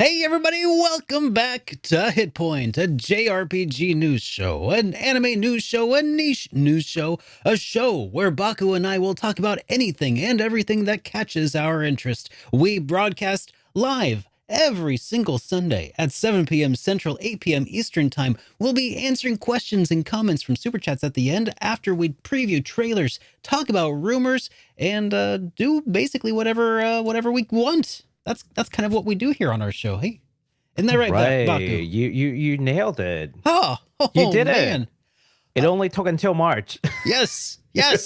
Hey everybody, welcome back to HitPoint, a JRPG news show, an anime news show, a niche news show, a show where Baku and I will talk about anything and everything that catches our interest. We broadcast live every single Sunday at 7 p.m. Central, 8 p.m. Eastern Time. We'll be answering questions and comments from Super Chats at the end after we preview trailers, talk about rumors, and do basically whatever we want. That's kind of what we do here on our show. Hey, isn't that right, Baku? You nailed it. Oh, You did man. It only took until March. Yes, yes.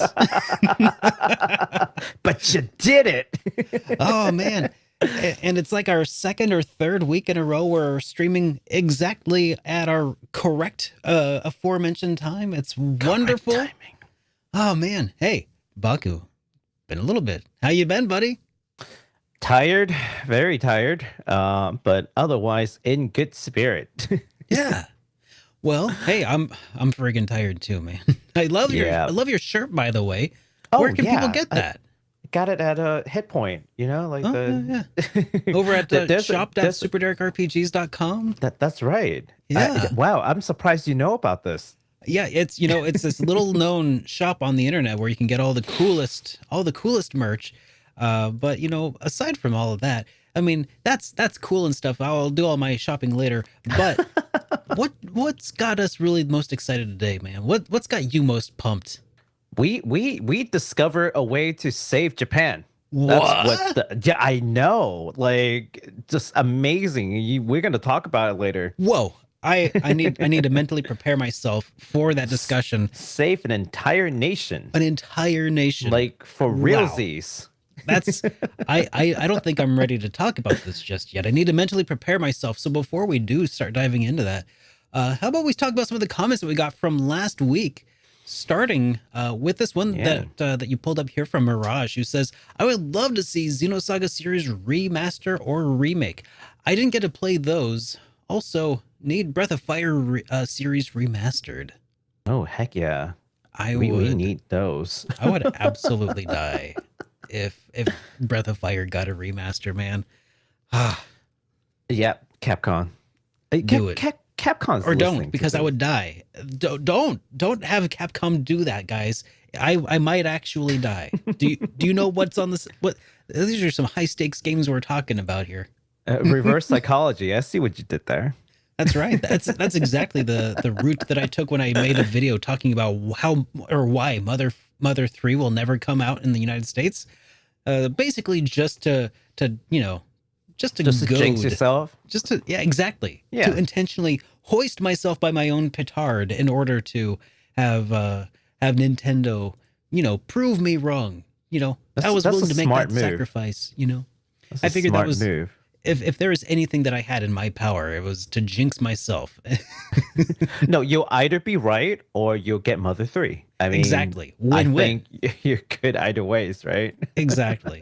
But you did it. Oh man. And it's like our second or third week in a row we're streaming exactly at our correct aforementioned time. It's wonderful. Correct timing. Oh man. Hey, Baku. Been a little bit. How you been, buddy? Tired, very tired, but otherwise in good spirit. Yeah. Well, hey, I'm friggin' tired too, man. I love your shirt, by the way. Where can people get that? I got it at a HitPoint, like over at the shop.superderekrpgs.com. That's right. Yeah. Wow, I'm surprised you know about this. Yeah, it's this little known shop on the internet where you can get all the coolest merch. But aside from all of that, I mean, that's cool and stuff. I'll do all my shopping later. But what's got us really most excited today, man? What's got you most pumped? We discovered a way to save Japan. What? Yeah, I know. Like, just amazing. We're gonna talk about it later. Whoa. I need to mentally prepare myself for that discussion. Save an entire nation. An entire nation. Like, for realsies. That's I don't think I'm ready to talk about this just yet. I need to mentally prepare myself. So before we do start diving into that, how about we talk about some of the comments that we got from last week, starting with this one that you pulled up here from Mirage, who says, I would love to see Xenosaga series remaster or remake. I didn't get to play those. Also, need Breath of Fire series remastered. Oh, heck yeah. We need those. I would absolutely die if Breath of Fire got a remaster, man. Yeah, Capcom. Do it. Capcom's or don't, because I would die. Don't have Capcom do that, guys. I might actually die. Do you know what's on this? What these are some high stakes games we're talking about here. Reverse psychology. I see what you did there. That's right. That's exactly the route that I took when I made a video talking about how or why Mother 3 will never come out in the United States. Basically just to jinx yourself. Exactly. Yeah. To intentionally hoist myself by my own petard in order to have Nintendo, prove me wrong. I was willing to make that sacrifice, I figured that was move. If there was anything that I had in my power, it was to jinx myself. No, you'll either be right or you'll get Mother 3. I mean, exactly. Win-win. I think you're good either ways, right? Exactly.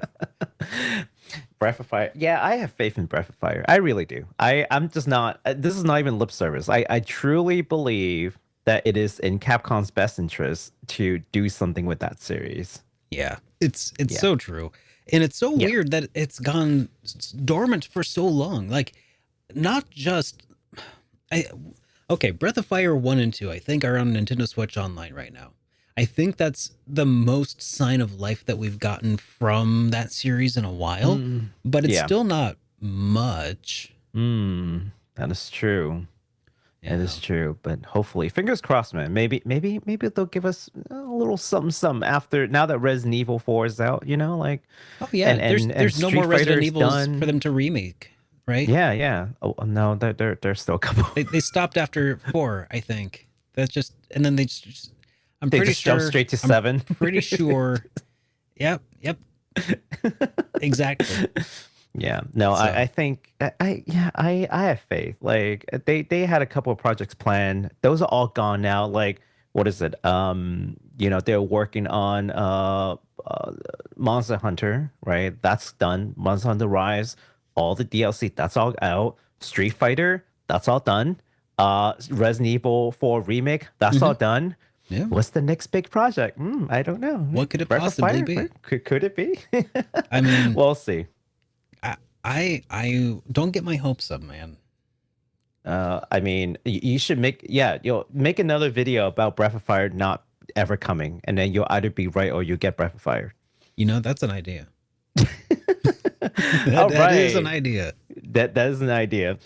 Breath of Fire. Yeah, I have faith in Breath of Fire. I really do. I'm just not. This is not even lip service. I truly believe that it is in Capcom's best interest to do something with that series. Yeah, it's so true. And it's so weird that it's gone dormant for so long. Like, not just... Breath of Fire 1 and 2, I think, are on Nintendo Switch Online right now. I think that's the most sign of life that we've gotten from that series in a while. But it's still not much. That is true. It is true, but hopefully, fingers crossed, man. Maybe they'll give us a little something after, now that Resident Evil 4 is out. Oh yeah, there's no more Resident Evils for them to remake, right? Yeah. Oh no, there's still a couple. They stopped after 4, I think. That's just, and then they just I'm they pretty just sure jump straight to 7. Pretty sure. Yep. Exactly. Yeah, no, so. I think I have faith. Like they had a couple of projects planned. Those are all gone now. Like, what is it? They're working on Monster Hunter, right? That's done. Monster Hunter Rise, all the DLC, that's all out. Street Fighter, that's all done. Resident Evil 4 remake, that's all done. Yeah. What's the next big project? I don't know. What could it possibly be? Could it be? I mean, we'll see. I don't get my hopes up, man. I mean, you should you'll make another video about Breath of Fire not ever coming, and then you'll either be right or you get Breath of Fire. That's an idea. All That is an right. idea. That is an idea.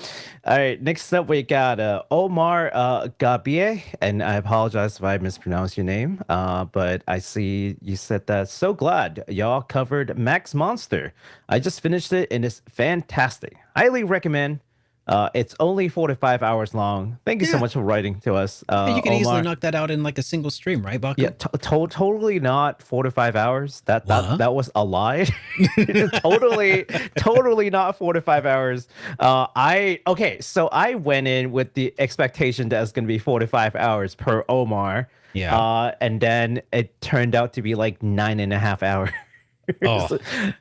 All right, next up we got Omar Gabie, and I apologize if I mispronounced your name. But I see you said that. So glad y'all covered Max Monster. I just finished it and it's fantastic. Highly recommend. It's only 4 to 5 hours long. Thank you so Yeah. much for writing to us, You can easily Omar. knock that out in like a single stream, right, Yeah, Baku? totally not 4 to 5 hours. What? That was a lie. Totally not 4 to 5 hours. Okay, so I went in with the expectation that it's gonna be 4 to 5 hours per Omar. Yeah. And then it turned out to be like 9.5 hours. Oh,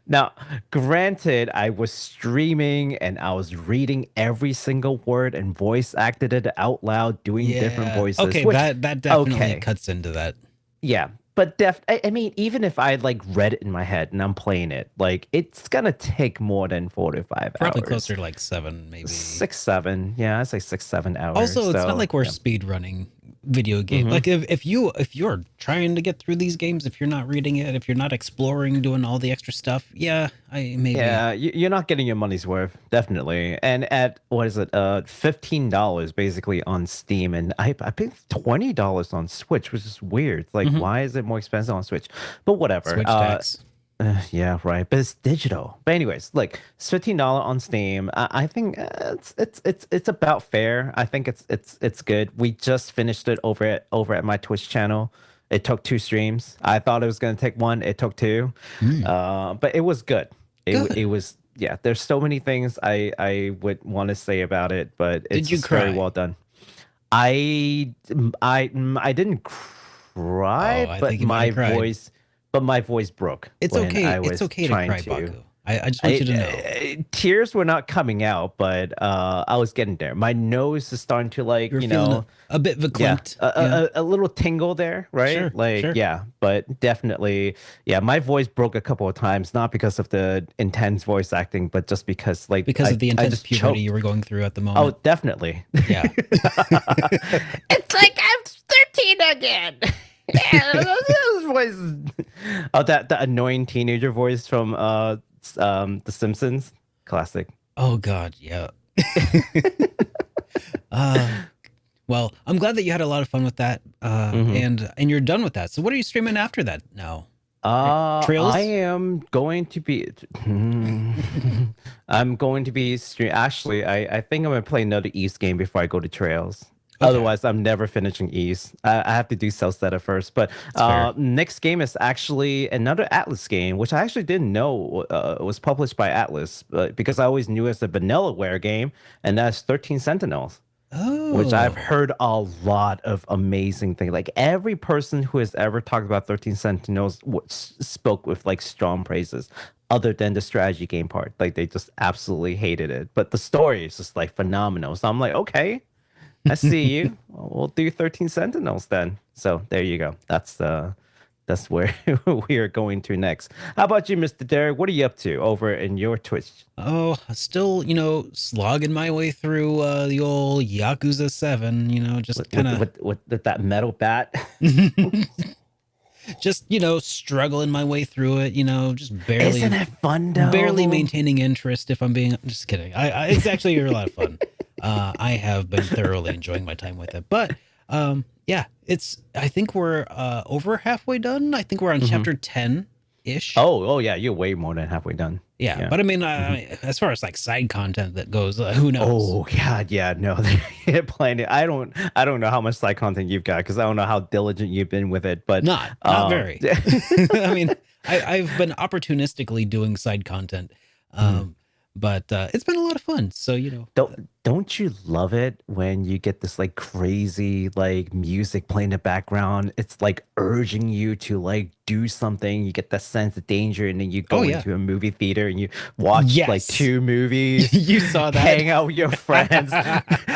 Now, granted, I was streaming and I was reading every single word and voice acted it out loud, doing different yeah. voices. Okay, Which, that definitely okay, cuts into that. yeah, but I mean, even if I like read it in my head and I'm playing it, like it's gonna take more than 4 to 5 hours. Probably closer to like 7, maybe. 6, 7, yeah, I say 6, 7 hours. Also, it's not So like we're yeah. speed running video game. Hmm. Like if you're trying to get through these games, if you're not reading it, if you're not exploring, doing all the extra stuff, yeah, I maybe. Yeah, you're not getting your money's worth, definitely. And at what is it, $15 basically on Steam, and I paid $20 on Switch, which is weird. Like, Mhm. why is it more expensive on Switch? But whatever. Switch tax. Yeah, right. But it's digital. But anyways, like it's $15 on Steam. I think it's about fair. I think it's good. We just finished it over at my Twitch channel. It took 2 streams. I thought it was gonna take one. It took two. Hmm. But it was good. It Good. was, yeah. There's so many things I would want to say about it, but it's Did you just very cry? well done. I didn't cry, Oh, I think you might have cried. but my voice broke It's when okay. I It's was okay to trying cry, to. Baku. I just want you to know. Tears were not coming out, but I was getting there. My nose is starting to like, You're feeling a bit yeah, verklempt. Yeah. a little tingle there, right? Sure. Like, Sure. yeah, but definitely, yeah, my voice broke a couple of times, not because of the intense voice acting, but just because like Because of the I intense just puberty you choked. were going through at the Oh, moment. definitely. Yeah. It's like I'm 13 again. Yeah, those voices. Oh, that annoying teenager voice from The Simpsons. Classic. Oh God, yeah. uh well, I'm glad that you had a lot of fun with that. Hmm. And you're done with that. So what are you streaming after that now? I Trails? am going to be. I'm going to be stream. Actually, I think I'm gonna play another East game before I go to Trails. Okay, Otherwise, I'm never finishing East. I have to do Celsteta first. But that's fair. next game is actually another Atlas game, which I actually didn't know was published by Atlas, because I always knew it as a Vanillaware game, and that's 13 Sentinels, which I've Oh. heard a lot of amazing things. Like every person who has ever talked about 13 Sentinels spoke with like strong praises, other than the strategy game part. Like they just absolutely hated it. But the story is just like phenomenal. So I'm like, okay, I see you. We'll do 13 Sentinels then. So there you go. That's where we are going to next. How about you, Mr. Derek? What are you up to over in your Twitch? Oh, still, slogging my way through the old Yakuza 7, just With kind with of with that metal bat? just, struggling my way through it, just Isn't it fun barely though? maintaining interest if I'm being just kidding. It's actually a lot of fun. I have been thoroughly enjoying my time with it. But yeah, I think we're over halfway done. I think we're on Hmm. chapter 10-ish. Oh yeah, you're way more than halfway done. Yeah, Yeah. but I mean, Hmm. as far as like side content that goes, who knows? Oh God, yeah, no, they're playing it. I don't know how much side content you've got because I don't know how diligent you've been with it, but Not very. I mean, I've been opportunistically doing side content, mhm. but it's been a lot of fun. So Don't don't you love it when you get this like crazy like music playing in the background? It's like urging you to like do something. You get that sense of danger, and then you Oh go yeah. into a movie theater and you watch like Yes. 2 movies, You saw that. hang out with your friends,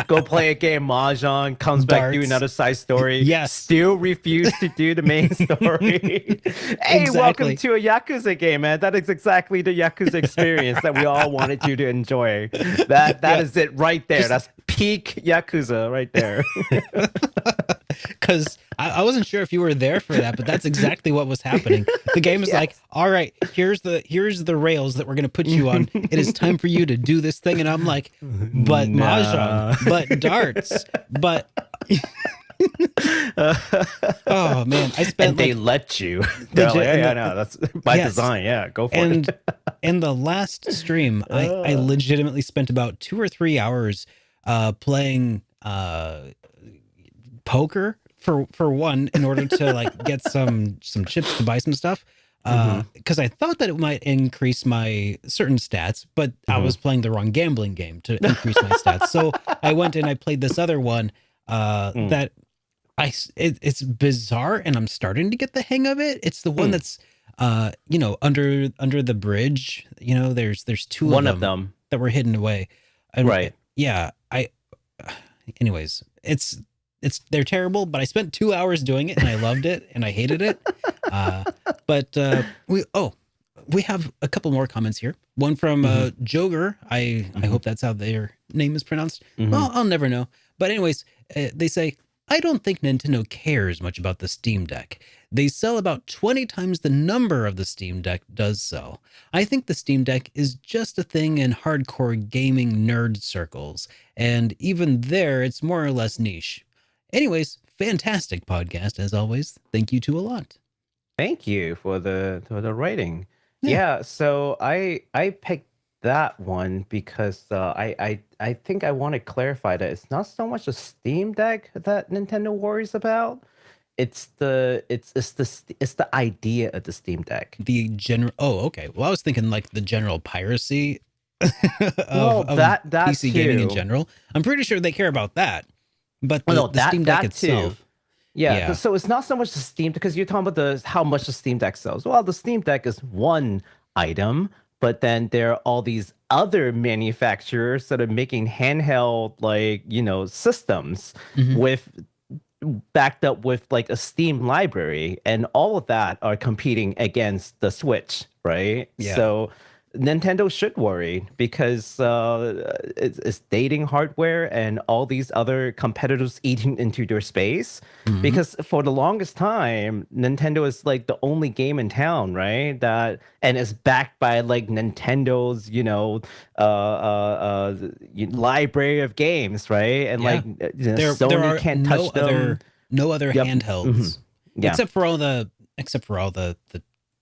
go play a game mahjong, comes back, do Darts. another side story, Yes. still refuse to do the main story. Hey, welcome Exactly. to a Yakuza game, man. That is exactly the Yakuza experience that we all wanted you to enjoy. That Yeah. is it right there. Just That's peak Yakuza right there. because I wasn't sure if you were there for that, but that's exactly what was happening. The game is like, Yes. all right, here's the rails that we're gonna put you on. It is time for you to do this thing, and I'm like, but mahjong, Nah. but darts, but oh man, I spent And they like let you. They're like, legit yeah, in yeah, the no, that's by yes, design. Yeah, go for and it. in the last stream, I Uh, legitimately spent about 2 or 3 hours playing poker for one in order to like get some chips to buy some stuff mhm, because I thought that it might increase my certain stats, but I mhm. was playing the wrong gambling game to increase my stats. So I went and I played this other one Mm, that it's bizarre, and I'm starting to get the hang of it. It's the one mm. that's under the bridge. There's two of One of them them. that were hidden away, and Right. yeah, I anyways, they're terrible, but I spent 2 hours doing it and I loved it and I hated it. Uh, but we have a couple more comments here. One from Hmm. Joger. I Hmm. hope that's how their name is pronounced. Hmm. Well, I'll never know. But anyways, they say, I don't think Nintendo cares much about the Steam Deck. They sell about 20 times the number of the Steam Deck does sell. I think the Steam Deck is just a thing in hardcore gaming nerd circles, and even there, it's more or less niche. Anyways, fantastic podcast as always. Thank you to a lot. Thank you for the rating. Yeah. Yeah, so I picked that one because I think I want to clarify that it's not so much a Steam Deck that Nintendo worries about. It's the idea of the Steam Deck. The general. Oh, okay. Well, I was thinking like the general piracy Well, of that PC gaming in too. general. I'm pretty sure they care about that, but Oh no, the Steam Deck that too. itself, Yeah, yeah. so it's not so much the Steam because you're talking about the how much the Steam Deck sells. Well, the Steam Deck is one item, but then there are all these other manufacturers that are making handheld like, systems Hmm. with backed up with like a Steam library, and all of that are competing against the Switch, right? Yeah. So Nintendo should worry because it's dating hardware and all these other competitors eating into their space. Hmm. Because for the longest time, Nintendo is like the only game in town, right? That and is backed by like Nintendo's, library of games, right? And Yeah. like There Sony are can't touch them. no other Yep. Hmm. handhelds Yeah. except for all the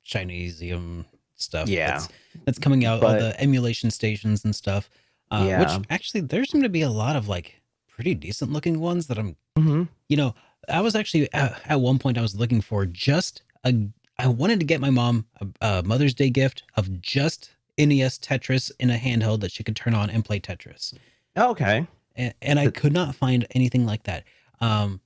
Chinesium stuff Yeah. that's coming out, all But the emulation stations and stuff. Which yeah. actually there seem to be a lot of like pretty decent looking ones that Hmm. you know, I was actually at one point I was looking for just a. I wanted to get my mom a Mother's Day gift of just NES Tetris in a handheld that she could turn on and play Tetris, Okay. and I Th- could not find anything like that. Um,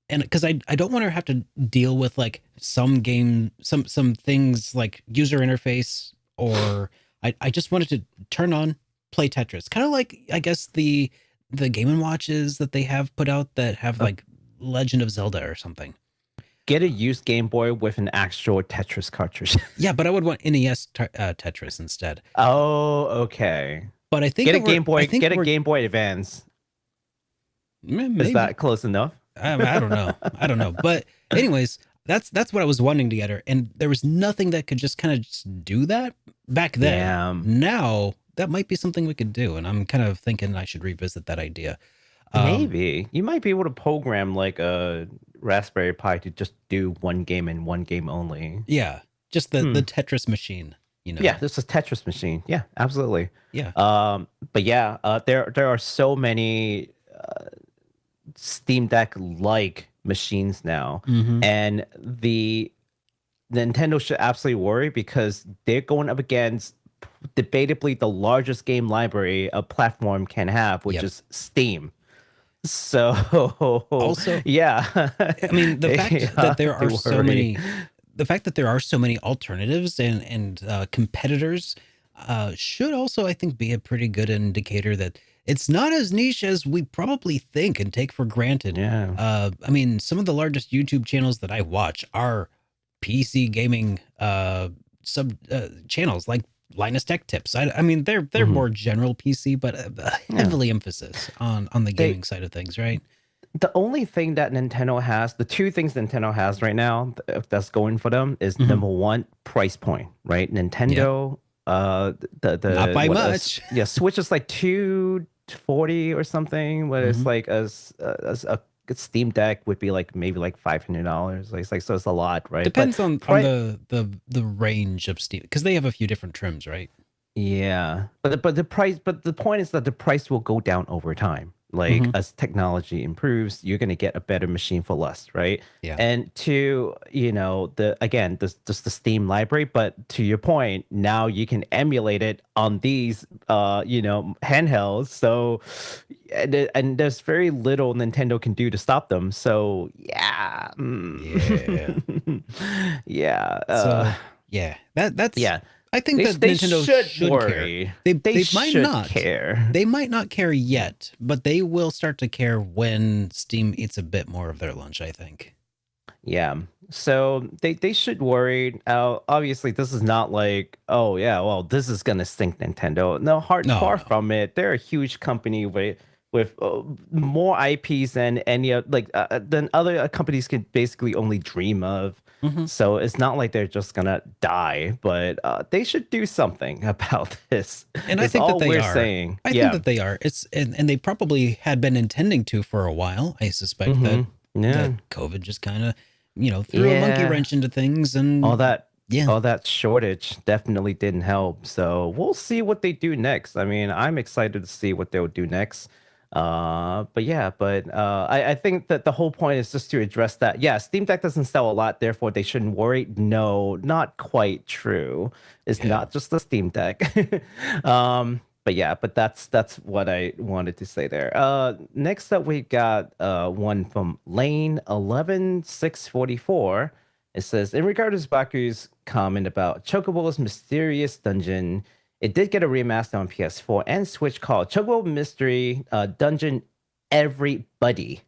and because I don't want her to have to deal with like some things like user interface, or I just wanted to turn on, play Tetris, kind of like I guess the Game and Watches that they have put out that have uh, like Legend of Zelda or something. get a used Game Boy with an actual Tetris cartridge. Yeah, but I would want NES Tetris instead. Oh, okay. But I think Get a that Game I Boy. think Get a we're Game Boy Advance. Is maybe. that close enough? I don't know. I don't know. But anyways, that's what I was wanting to get her, and there was nothing that could just kind of just do that back then. Yeah. Now that might be something we could do, and I'm kind of thinking I should revisit that idea. Um, Maybe you might be able to program like a Raspberry Pi to just do one game and one game only. yeah, just the Hmm. Tetris machine, Yeah, this is Tetris machine. Yeah, absolutely. Yeah. But yeah, there are so many Steam Deck like machines now, Hmm. and the Nintendo should absolutely worry because they're going up against debatably the largest game library a platform can have, which Yep. is Steam. So Also, yeah, I mean, the they fact that have there are to so worry. many, the fact that there are so many alternatives and competitors should also, I think, be a pretty good indicator that it's not as niche as we probably think and take for granted. Yeah. I mean, some of the largest YouTube channels that I watch are PC gaming sub channels like Linus Tech Tips. I mean, they're Hmm. more general PC, but Yeah. heavily emphasis on the They gaming side of things, right? the only thing that Nintendo has, the two things Nintendo has right now that's going for them is Hmm. number one, price point, right? Yep. Nintendo, Not the by what is much. yeah, Switch is like 240 or something, but it's Hmm. like as a Steam Deck would be like maybe like $500. Like it's like so it's a lot, right? But Depends on price. the range of Steam because they have a few different trims, right? Yeah, but the price, but the point is that the price will go down over time. Like Hmm. as technology improves, you're gonna get a better machine for less, right? Yeah. And to the again, this just the Steam library, but to your point, now you can emulate it on these handhelds. So and there's very little Nintendo can do to stop them. So yeah, Yeah. yeah, So yeah, that's yeah. I think They that they Nintendo should should care. worry. They They they might should not. care. They might not care yet, but they will start to care when Steam eats a bit more of their lunch, I think. Yeah. So they should worry. Obviously, this is not like, oh yeah, well, this is gonna sink Nintendo. No, No, far no. from it. They're a huge company with more IPs than than other companies can basically only dream of. Hmm. So it's not like they're just gonna die, but they should do something about this. And I It's think that all they we're are. saying. I think Yeah. that they are. It's and they probably had been intending to for a while. I suspect that Mm-hmm. Yeah. COVID just kind of, threw a monkey Yeah. wrench into things all and that yeah. all that shortage definitely didn't help. So we'll see what they do next. I mean, I'm excited to see what they'll do next. I think that the whole point is just to address that. Yeah, Steam Deck doesn't sell a lot, therefore they shouldn't worry. No, not quite true. It's Yeah. not just the Steam Deck. But that's what I wanted to say there. Next up we got one from Lane 11644. It says, in regard to Baku's comment about Chocobo's mysterious dungeon, it did get a remaster on PS4 and Switch called Chocobo Mystery Dungeon Everybody,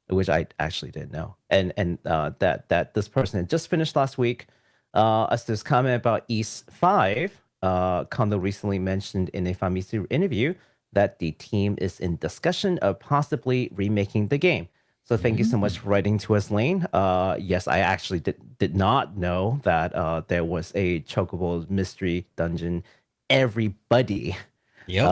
which I actually didn't know. And that this person had just finished last week. As this comment about East 5, Kondo recently mentioned in a Famitsu interview that the team is in discussion of possibly remaking the game. So thank you so much for writing to us, Lane. Yes, I actually did not know that there was a Chocobo mystery dungeon. Everybody, Yep.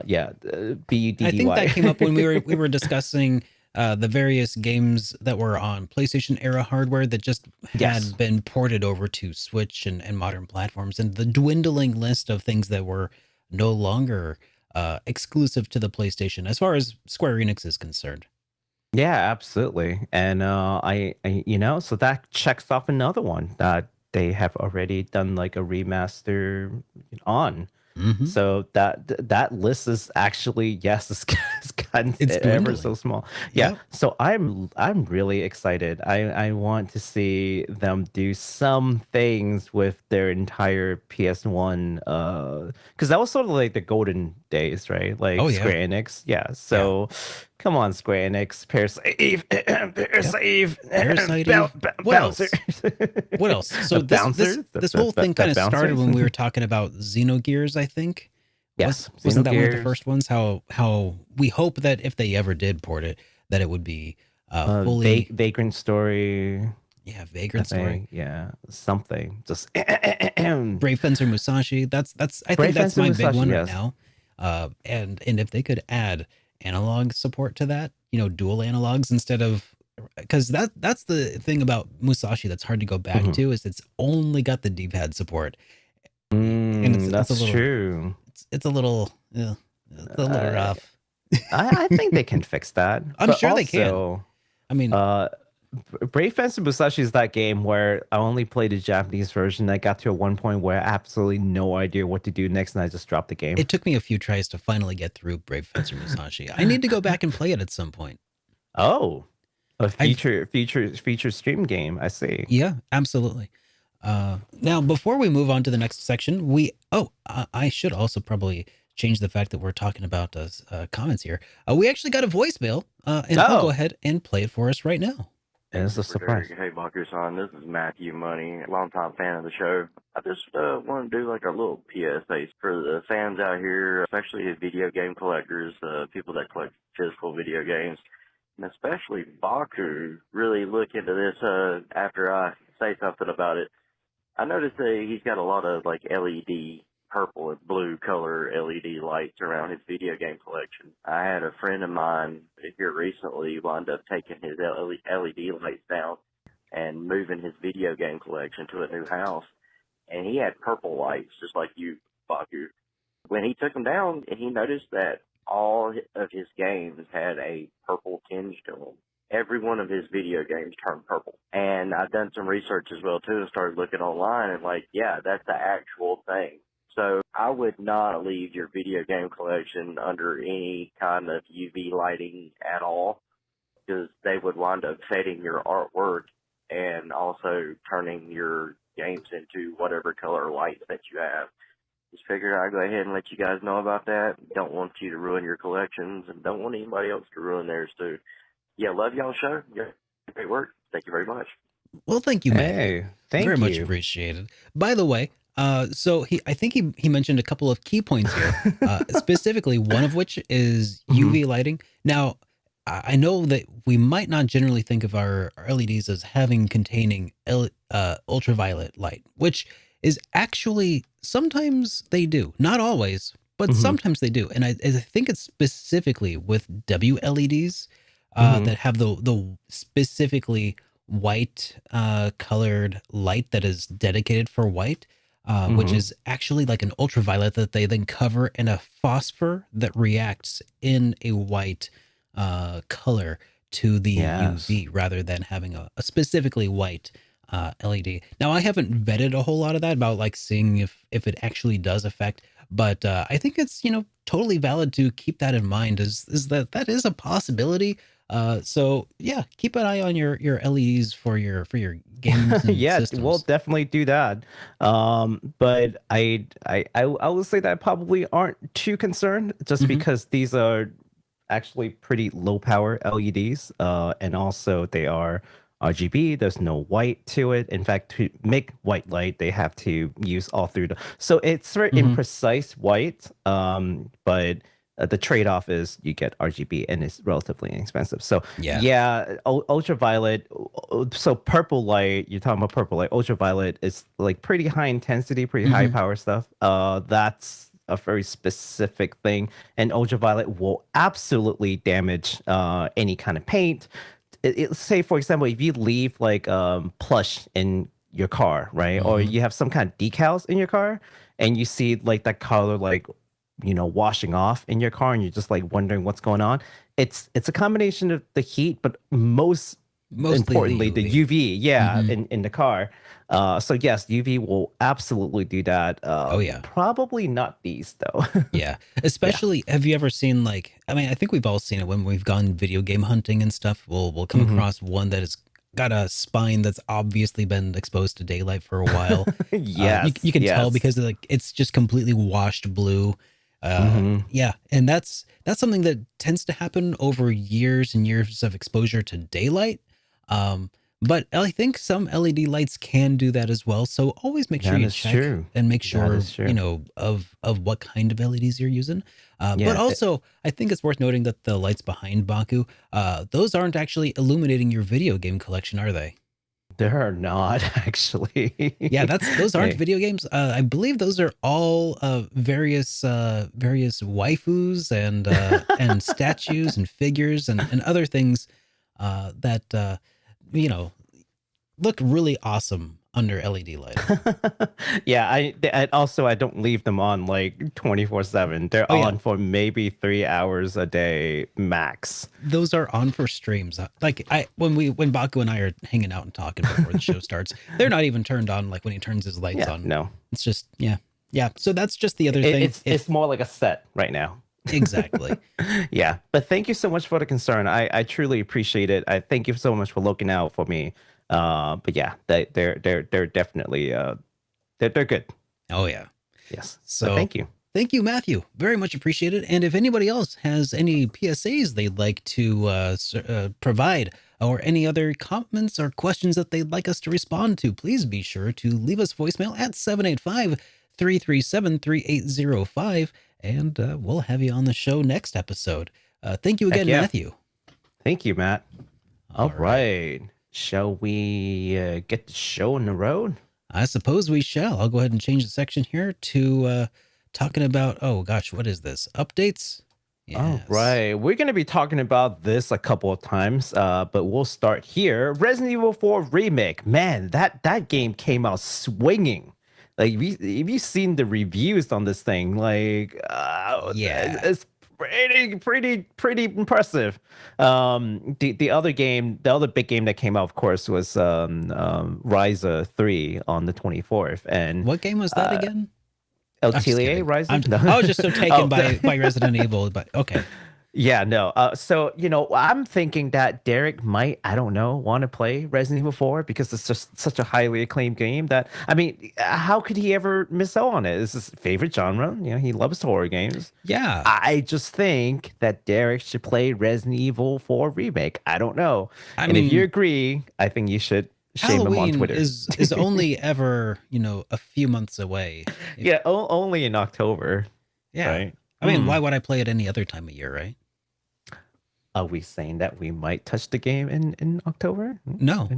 yeah, Buddy. I think that came up when we were discussing the various games that were on PlayStation era hardware that just Yes. had been ported over to Switch and modern platforms, and the dwindling list of things that were no longer exclusive to the PlayStation as far as Square Enix is concerned. Yeah, absolutely. And so that checks off another one that they have already done like a remaster on. Hmm. So that list is actually, yes, it's gotten It's ever so dwindling. small. Yeah. Yep. So I'm really excited. I want to see them do some things with their entire PS1 because that was sort of like the golden days, right? Like Oh yeah. Square Enix. Yeah. Yeah. So come on, Square Enix, Parasite, Yep. Parasite, Parasite Eve. What Bouncer. else? What else? So this Bouncer? this this whole thing kind The of started bouncers? when we were talking about Xenogears, I think. Yes, Wasn't that one of the Xenogears. first ones? How we hope that if they ever did port it, that it would be fully Vagrant Story. yeah, I Vagrant Story. think, yeah, something. Just Brave Fencer Musashi. That's I think Brave that's Fencer my big Musashi. one right Yes. now. And if they could add analog support to that, dual analogs instead of because that's the thing about Musashi that's hard to go back Mhm. to is it's only got the D-pad support. And it's a That's little true. it's a little yeah, it's a little Uh, rough. I think they can fix that, I'm but sure they can. also, I mean, uh, Brave Fencer Musashi is that game where I only played the Japanese version. I got to one point where I had absolutely no idea what to do next, and I just dropped the game. It took me a few tries to finally get through Brave Fencer Musashi. I need to go back and play it at some point. Oh, a I've future stream game. I see. Yeah, absolutely. Now, before we move on to the next section, I should also probably change the fact that we're talking about comments here. We actually got a voicemail, and I'll go ahead and play it for us right now. And it's a surprise. Hey, Baku-san, this is Matthew Money, longtime fan of the show. I just want to do like a little PSA for the fans out here, especially the video game collectors, people that collect physical video games, and especially Baku. Really look into this after I say something about it. I noticed that he's got a lot of like LED, purple and blue color LED lights around his video game collection. I had a friend of mine here recently wound up taking his LED lights down and moving his video game collection to a new house. And he had purple lights, just like you, Baku. When he took them down, he noticed that all of his games had a purple tinge to them. Every one of his video games turned purple. And I've done some research as well, too, and started looking online, and like, yeah, that's the actual thing. So I would not leave your video game collection under any kind of UV lighting at all, because they would wind up fading your artwork and also turning your games into whatever color lights that you have. Just figured I'd go ahead and let you guys know about that. Don't want you to ruin your collections, and don't want anybody else to ruin theirs, too. Yeah, love y'all show. Yeah, great work. Thank you very much. Well, thank you, Matt. Hey, thank very you. much appreciated. By the way, so I think he mentioned a couple of key points here, specifically one of which is UV lighting. Now, I know that we might not generally think of our LEDs as containing ultraviolet light, which is actually sometimes they do, not always, but sometimes they do. And I think it's specifically with WLEDs that have the specifically white colored light that is dedicated for white, which is actually like an ultraviolet that they then cover in a phosphor that reacts in a white color to the UV rather than having a specifically white LED. Now, I haven't vetted a whole lot of that about like seeing if it actually does affect, but I think it's, totally valid to keep that in mind is that is a possibility. So yeah, keep an eye on your LEDs for your games and yeah, systems. we'll definitely do that. But I will say that I probably aren't too concerned just because these are actually pretty low power LEDs, and also they are RGB. There's no white to it. In fact, to make white light, they have to use all through so it's very imprecise white. But the trade-off is you get RGB and it's relatively inexpensive. So ultraviolet. So purple light, you're talking about purple light. Ultraviolet is like pretty high intensity, pretty high power stuff. That's a very specific thing, and ultraviolet will absolutely damage any kind of paint. Say, for example, if you leave like plush in your car, right, or you have some kind of decals in your car, and you see like that color like washing off in your car, and you're just like wondering what's going on. It's a combination of the heat, but most importantly the UV, in the car. So yes, UV will absolutely do that. Probably not these though. Especially have you ever seen I think we've all seen it when we've gone video game hunting and stuff. We'll come across one that has got a spine that's obviously been exposed to daylight for a while. You can tell because it's just completely washed blue. And that's something that tends to happen over years and years of exposure to daylight. But I think some LED lights can do that as well. So always make sure you check and make sure of what kind of LEDs you're using. But also, I think it's worth noting that the lights behind Baku, those aren't actually illuminating your video game collection, are they? They're not actually. Those aren't video games. I believe those are all various waifus and statues and figures and other things that look really awesome under LED lighting. Yeah, I also I don't leave them on like 24/7. They're on for maybe 3 hours a day max. Those are on for streams. Like when Baku and I are hanging out and talking before the show starts, they're not even turned on. Like when he turns his lights on. No, it's just yeah. So that's just the other thing. It's more like a set right now. Exactly. Yeah, but thank you so much for the concern. I truly appreciate it. I thank you so much for looking out for me. But yeah, they're definitely they're good. Oh yeah. Yes. So thank you. Thank you, Matthew. Very much appreciated. And if anybody else has any PSAs they'd like to provide, or any other comments or questions that they'd like us to respond to, please be sure to leave us voicemail at 785-337-3805, and we'll have you on the show next episode. Thank you again, Matthew. Thank you, Matt. All right. Shall we get the show on the road? I suppose we shall. I'll go ahead and change the section here to talking about, oh gosh, what is this? Updates? Yes. All right. We're going to be talking about this a couple of times, but we'll start here. Resident Evil 4 Remake. Man, that game came out swinging. Like, if you've seen the reviews on this thing, like, it's pretty impressive. The other game, the other big game that came out, of course, was Ryza 3 on the 24th. And what game was that again? LTLA Ryza? I was just so taken by Resident Evil, but okay. Yeah, no. So, I'm thinking that Derek might, I don't know, want to play Resident Evil 4 because it's just such a highly acclaimed game that, I mean, how could he ever miss out on it? It's his favorite genre. He loves horror games. Yeah. I just think that Derek should play Resident Evil 4 Remake. I don't know. I mean, if you agree, I think you should shame him on Twitter. is only ever, a few months away. Yeah, only in October. Yeah. Right? I mean, why would I play it any other time of year, right? Are we saying that we might touch the game in October? No.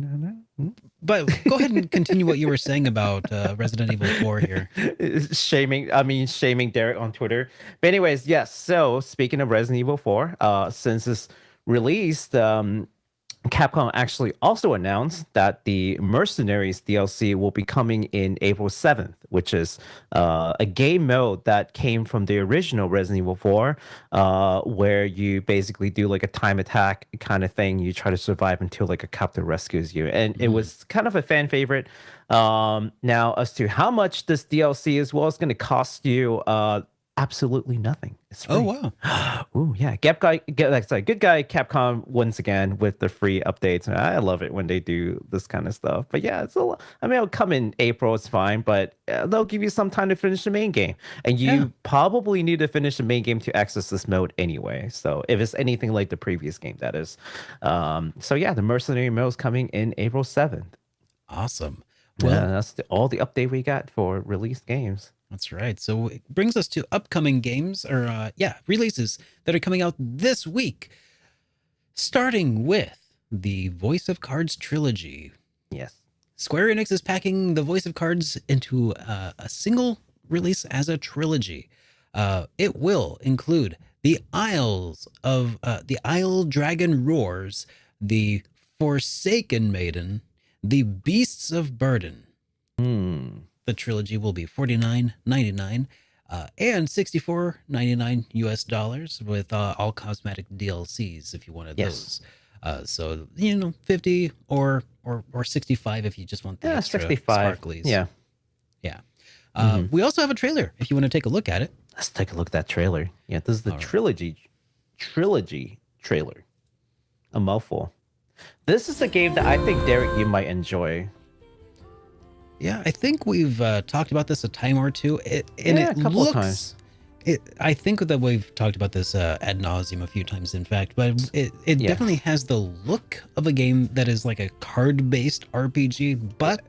But go ahead and continue what you were saying about Resident Evil 4 here. Shaming Derek on Twitter. But anyways, yes. So speaking of Resident Evil 4, since it's released, Capcom actually also announced that the Mercenaries DLC will be coming in April 7th, which is a game mode that came from the original Resident Evil 4, where you basically do like a time attack kind of thing. You try to survive until like a copter rescues you. And it was kind of a fan favorite. Now, as to how much this DLC is, well, it's going to cost you absolutely nothing. It's free. Oh, wow. Ooh, yeah. Good guy Capcom once again with the free updates. I love it when they do this kind of stuff. But yeah, it'll come in April. It's fine, but they'll give you some time to finish the main game. And you probably need to finish the main game to access this mode anyway. So if it's anything like the previous game, that is. So yeah, the Mercenary mode is coming in April 7th. Awesome. Well, yeah, that's all the update we got for released games. That's right. So it brings us to upcoming games or releases that are coming out this week, starting with the Voice of Cards trilogy. Yes. Square Enix is packing the Voice of Cards into a single release as a trilogy. It will include the Isles of the Isle Dragon Roars, the Forsaken Maiden, the Beasts of Burden. The trilogy will be $49.99 and $64.99 US with all cosmetic DLCs if you wanted those. So 50 or 65 if you just want the extra 65 sparklies. Yeah. We also have a trailer if you want to take a look at it. Let's take a look at that trailer. Yeah, this is the trilogy trailer. A mouthful. This is a game that I think, Derek, you might enjoy. Yeah, I think we've talked about this a time or two. A couple of times. I think that we've talked about this ad nauseum a few times, in fact, but it definitely has the look of a game that is like a card-based RPG, but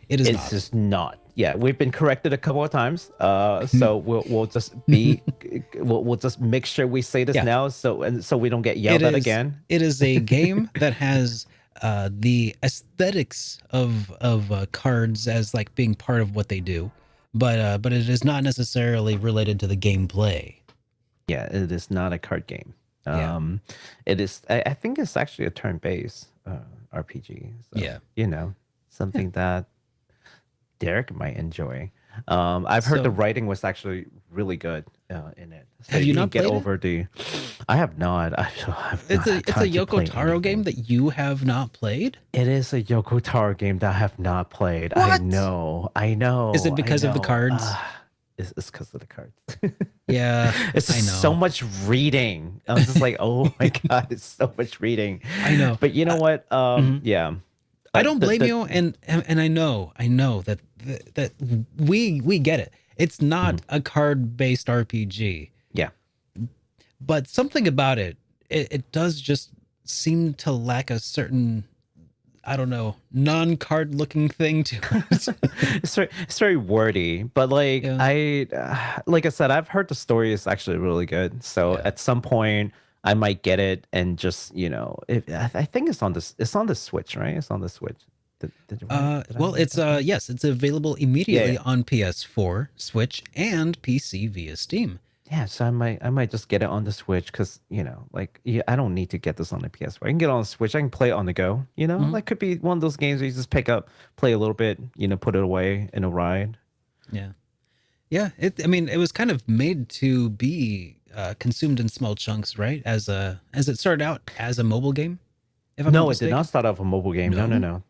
it is not. It's just not. Yeah, we've been corrected a couple of times, so we'll just we'll just make sure we say this now, so we don't get yelled at again. It is a game that has the aesthetics of cards as like being part of what they do, but it is not necessarily related to the gameplay. Yeah, it is not a card game. It is. I think it's actually a turn-based RPG. So, something that Derek might enjoy. I've heard the writing was actually really good in it. So have you not get played over it? I have not. It's a Yoko Taro game that you have not played? It is a Yoko Taro game that I have not played. What? I know. Is it because of the cards? It's because of the cards. Yeah, it's just so much reading. I'm just like, oh my god, it's so much reading. I know. But you know what? Yeah. I don't blame you, and I know that that we get it. It's not a card-based RPG. Yeah. But something about it does just seem to lack a certain, I don't know, non-card looking thing to it. It's very wordy, but like like I said, I've heard the story is actually really good. So at some point I might get it and just, I think it's on the Switch, right? It's on the Switch. Yes, it's available immediately on PS4, Switch, and PC via Steam. Yeah, so I might just get it on the Switch because, I don't need to get this on the PS4. I can get it on the Switch. I can play it on the go, That could be one of those games where you just pick up, play a little bit, put it away in a ride. Yeah. Yeah, it was kind of made to be consumed in small chunks, right? As it started out as a mobile game. No, it did not start off a mobile game. No?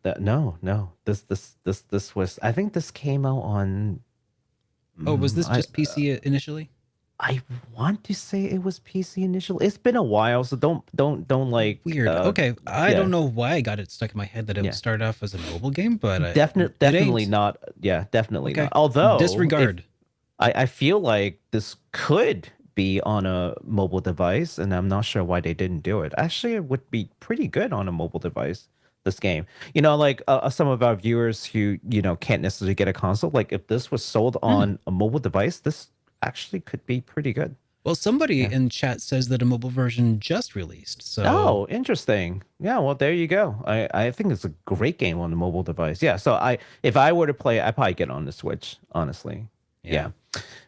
No. This was. I think this came out on. Oh, was this just PC initially? I want to say it was PC initially. It's been a while, so don't like. Weird. Okay, I don't know why I got it stuck in my head that it started off as a mobile game, but definitely not. Yeah, definitely not. Although disregard. I feel like this could be on a mobile device, and I'm not sure why they didn't do it. Actually, it would be pretty good on a mobile device, this game. Like some of our viewers who, can't necessarily get a console, like if this was sold on a mobile device, this actually could be pretty good. Well, somebody in chat says that a mobile version just released. So oh, interesting. Yeah, well, there you go. I think it's a great game on the mobile device. Yeah, so if I were to play it, I'd probably get it on the Switch, honestly. Yeah.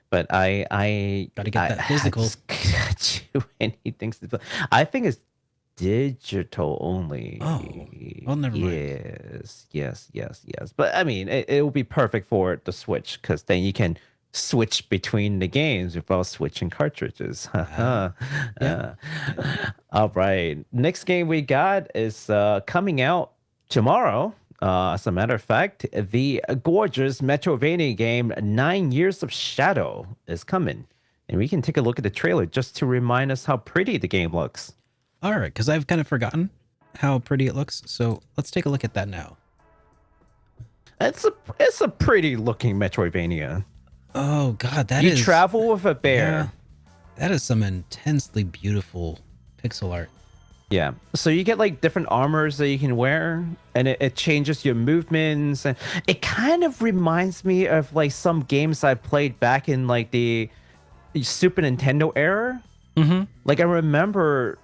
But I gotta get that physical. Too many things to play. I think it's digital only. Oh, well, never mind. Yes. But I mean, it will be perfect for the Switch because then you can switch between the games without switching cartridges. All right. Next game we got is coming out tomorrow. As a matter of fact, the gorgeous Metroidvania game 9 Years of Shadow is coming. And we can take a look at the trailer just to remind us how pretty the game looks. All right, because I've kind of forgotten how pretty it looks. So let's take a look at that now. It's a pretty looking Metroidvania. Oh, God, you travel with a bear. Yeah, that is some intensely beautiful pixel art. Yeah. So you get like different armors that you can wear, and it changes your movements. And it kind of reminds me of like some games I played back in like the Super Nintendo era. Like I remember,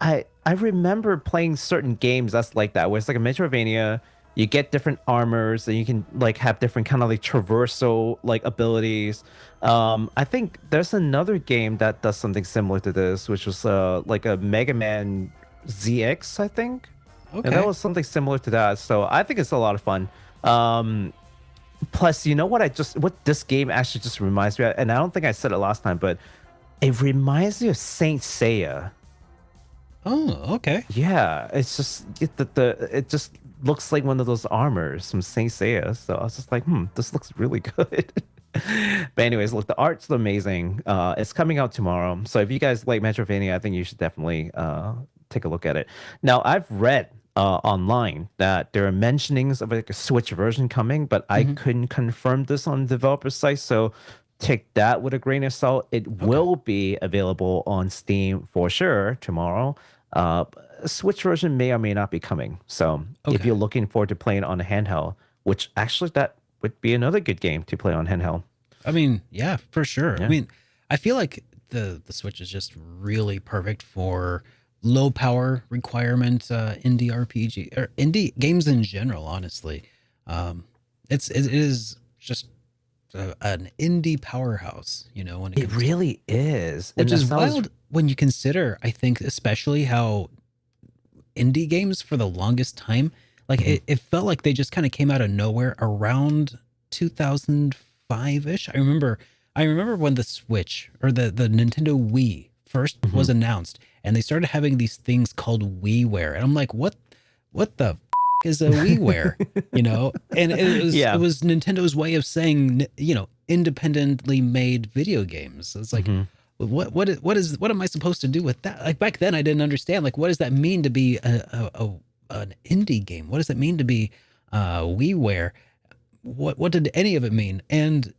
I remember playing certain games that's like that, where it's like a Metroidvania. You get different armors, and you can like have different kind of like traversal like abilities. I think there's another game that does something similar to this, which was like a Mega Man ZX, I think. Okay. And that was something similar to that. So I think it's a lot of fun. Plus, you know what what this game actually just reminds me of, and I don't think I said it last time, but it reminds me of Saint Seiya. Oh, okay. Yeah, it's just it just looks like one of those armors from Saint Seiya. So I was just like, this looks really good. But anyways, look, the art's amazing. It's coming out tomorrow. So if you guys like Metroidvania, I think you should definitely take a look at it. Now, I've read online that there are mentionings of like a Switch version coming, but I couldn't confirm this on the developer site. So take that with a grain of salt. It will be available on Steam for sure tomorrow. Switch version may or may not be coming. So if you're looking forward to playing on a handheld, which actually that would be another good game to play on handheld. I mean, yeah, for sure. Yeah. I mean, I feel like the Switch is just really perfect for low power requirement indie RPG or indie games in general. Honestly, it is just an indie powerhouse. When it really is, which is wild when you consider. I think especially how indie games for the longest time, Like it felt like they just kind of came out of nowhere around 2005-ish. I remember when the Switch or the Nintendo Wii first was announced, and they started having these things called WiiWare, and I'm like, what the is a WiiWare? And it Yeah. was Nintendo's way of saying, independently made video games. It's like, what am I supposed to do with that? Like back then I didn't understand, like, what does that mean to be an indie game? What does it mean to be WiiWare? What did any of it mean? And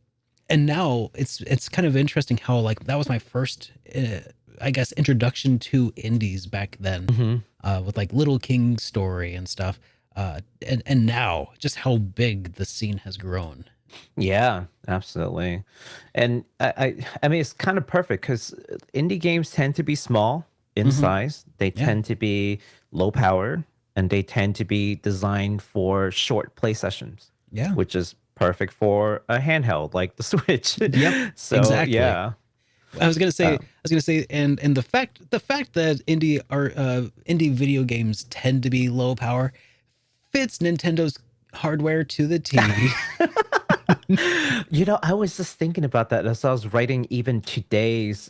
now it's kind of interesting how, like, that was my first I guess introduction to indies back then, with like Little King Story and stuff, and now just how big the scene has grown. Yeah, absolutely. And I mean, it's kind of perfect because indie games tend to be small in Mm-hmm. size. They Yeah. tend to be low power, and they tend to be designed for short play sessions, Yeah. which is perfect for a handheld like the Switch. Yep. So Exactly. yeah. I was gonna say, and the fact that indie video games tend to be low power fits Nintendo's hardware to the T. I was just thinking about that as I was writing even today's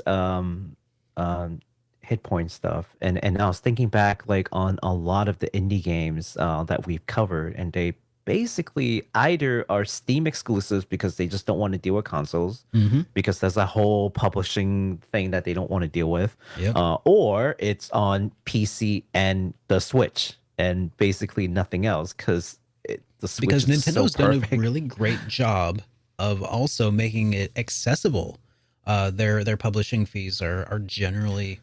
hit point stuff, and I was thinking back like on a lot of the indie games that we've covered, and they basically either are Steam exclusives because they just don't want to deal with consoles, because there's a whole publishing thing that they don't want to deal with, Yep. or it's on PC and the Switch, and basically nothing else because the Switch Because is so Nintendo's done a perfect. really great job of also making it accessible. Their publishing fees are generally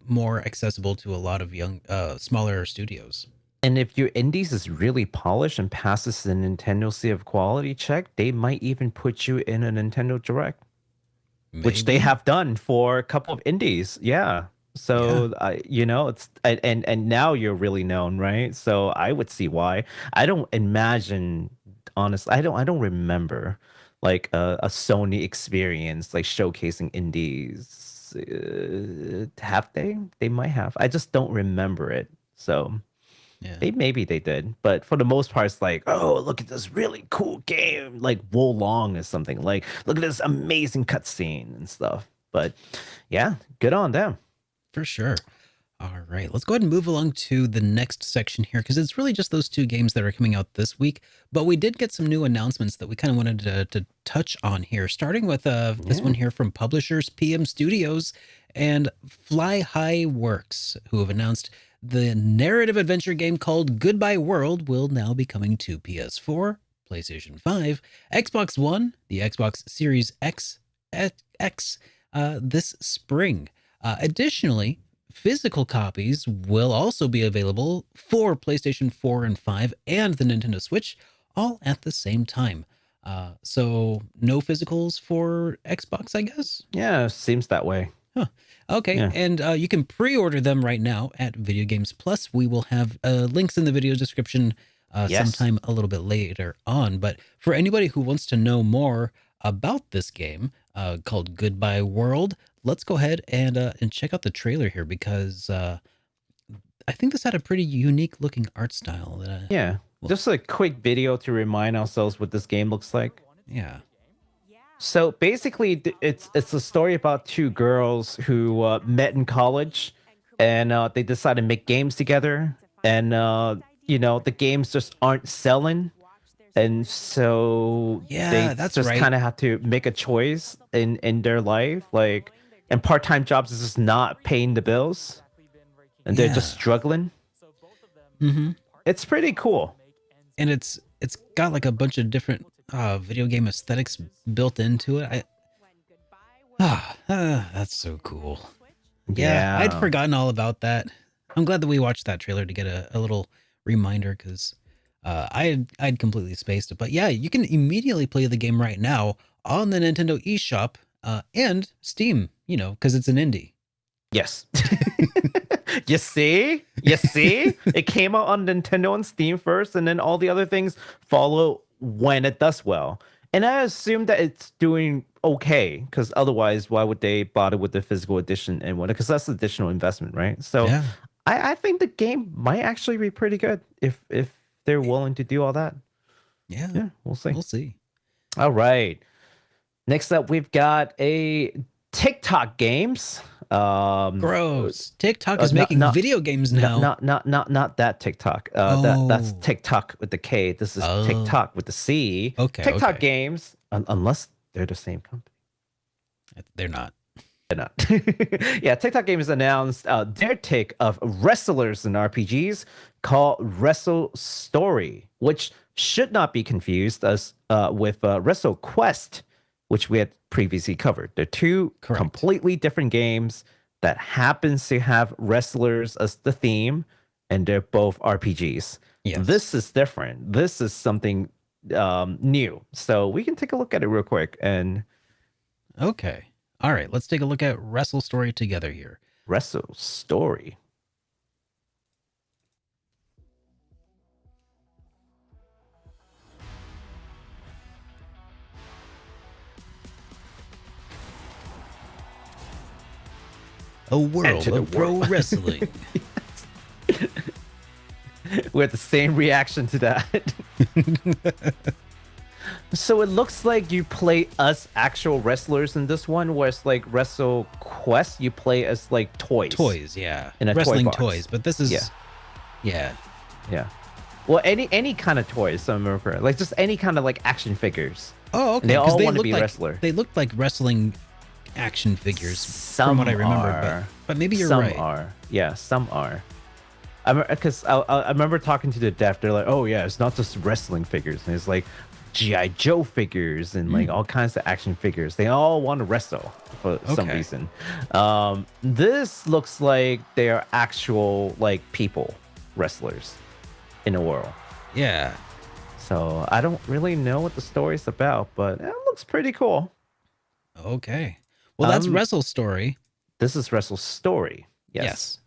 more accessible to a lot of young, smaller studios. And if your indies is really polished and passes the Nintendo Sea of Quality check, they might even put you in a Nintendo Direct, which they Maybe. have done for a couple of indies. Yeah. So it's and now you're really known, right? So I would see why. I don't imagine, honestly, I don't remember like a Sony experience like showcasing indies. Have they? They might have. I just don't remember it. So Yeah. maybe they did, but for the most part, it's like, oh, look at this really cool game, like Wo Long or something. Like, look at this amazing cutscene and stuff. But yeah, good on them. For sure. All right, let's go ahead and move along to the next section here, because it's really just those two games that are coming out this week. But we did get some new announcements that we kind of wanted to touch on here, starting with this one here from publishers PM Studios and Fly High Works, who have announced the narrative adventure game called Goodbye World will now be coming to PS4, PlayStation 5, Xbox One, the Xbox Series X, this spring. Additionally, physical copies will also be available for PlayStation 4 and 5 and the Nintendo Switch, all at the same time. So no physicals for Xbox, I guess? Yeah, seems that way. Huh. Okay, Yeah. and you can pre-order them right now at Video Games Plus. We will have links in the video description Yes. sometime a little bit later on. But for anybody who wants to know more about this game called Goodbye World, let's go ahead and check out the trailer here, because I think this had a pretty unique looking art style. Yeah. Just a quick video to remind ourselves what this game looks like. Yeah. So basically, it's a story about two girls who met in college, and they decided to make games together. And the games just aren't selling, and so Yeah, they that's just right. kind of have to make a choice in their life. Like, and part-time jobs is just not paying the bills, and they're just Yeah. struggling. Mm-hmm. It's pretty cool. And it's got like a bunch of different video game aesthetics built into it. That's so cool. Yeah, I'd forgotten all about that. I'm glad that we watched that trailer to get a little reminder, because I'd completely spaced it. But yeah, you can immediately play the game right now on the Nintendo eShop and Steam, because it's an indie. Yes. You see? It came out on Nintendo and Steam first, and then all the other things follow when it does well. And I assume that it's doing okay, because otherwise, why would they bother with the physical edition and what? Because that's additional investment, right? So Yeah. I think the game might actually be pretty good if they're willing to do all that. Yeah, We'll see. We'll see. All right. Next up, we've got a TikTok games. Gross. TikTok is making video games now. Not that TikTok. That's TikTok with the K. This is TikTok with the C. Okay. TikTok games, unless they're the same company. They're not. They're not. Yeah, TikTok Games announced their take of wrestlers in RPGs called Wrestle Story, which should not be confused with Wrestle Quest, which we had previously covered. They're two completely different games that happens to have wrestlers as the theme, and they're both RPGs. Yes. This is different. This is something new. So we can take a look at it real quick. And okay. All right, let's take a look at Wrestle Story together here. Wrestle Story. A world of pro wrestling. We had the same reaction to that. So it looks like you play as actual wrestlers in this one, whereas like Wrestle Quest, you play as like toys. Toys, yeah. In a wrestling toy box. toys, but this is yeah. Well, any kind of toys, so I remember, like just any kind of like action figures. Oh, okay. And they all want to be like, wrestler. They looked like wrestling action figures Some from what I remember, are. but maybe you're Some right. are. Yeah, some are. Because I remember talking to the dev, they're like, oh yeah, it's not just wrestling figures. And it's like G.I. Joe figures and like all kinds of action figures. They all want to wrestle for some reason. This looks like they're actual like people, wrestlers in the world. Yeah. So I don't really know what the story's about, but it looks pretty cool. Okay. Well, that's Wrestle Story. This is Wrestle Story. Yes.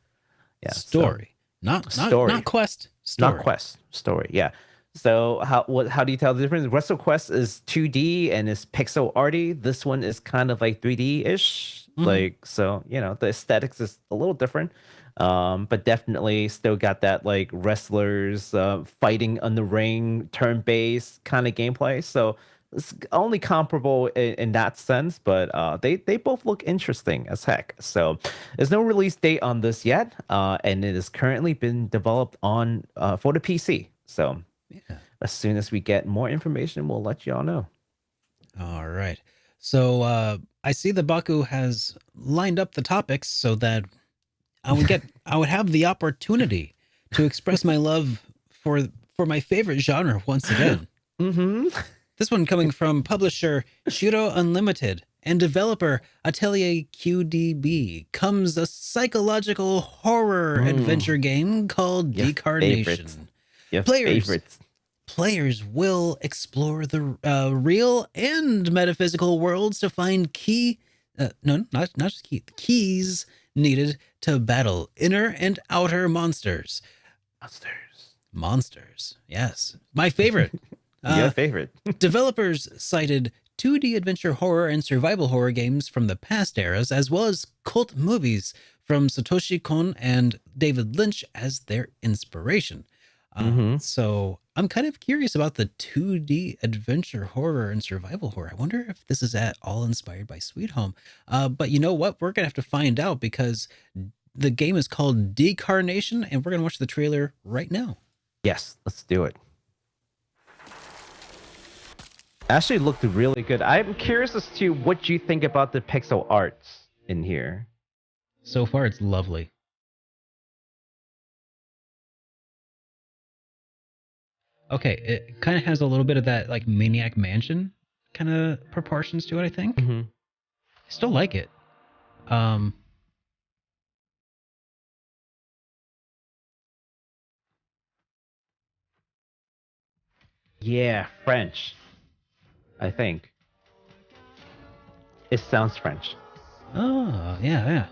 Yeah. Story. Story. Not Quest. Story. Not Quest. Story. Yeah. So how do you tell the difference? Wrestle Quest is 2D and is pixel arty. This one is kind of like 3D-ish. Like, so, you know, the aesthetics is a little different. But definitely still got that like wrestlers fighting on the ring, turn-based kind of gameplay. So it's only comparable in that sense, but they both look interesting as heck. So there's no release date on this yet, and it has currently been developed on for the PC. So as soon as we get more information, we'll let y'all know. All right. So I see the Baku has lined up the topics so that I would have the opportunity to express my love for my favorite genre once again. This one coming from publisher Shiro Unlimited and developer Atelier QDB comes a psychological horror adventure game called Decarnation. Players will explore the real and metaphysical worlds to find not just keys needed to battle inner and outer monsters. Monsters. Yes. My favorite. Your favorite. Developers cited 2D adventure horror and survival horror games from the past eras, as well as cult movies from Satoshi Kon and David Lynch as their inspiration. So I'm kind of curious about the 2D adventure horror and survival horror. I wonder if this is at all inspired by Sweet Home. But you know what? We're going to have to find out because the game is called Decarnation, and we're going to watch the trailer right now. Yes, let's do it. Actually looked really good. I'm curious as to what you think about the pixel arts in here. So far, it's lovely. Okay, it kind of has a little bit of that like Maniac Mansion kind of proportions to it, I think. I still like it. Yeah, French. I think. It sounds French. Oh, yeah.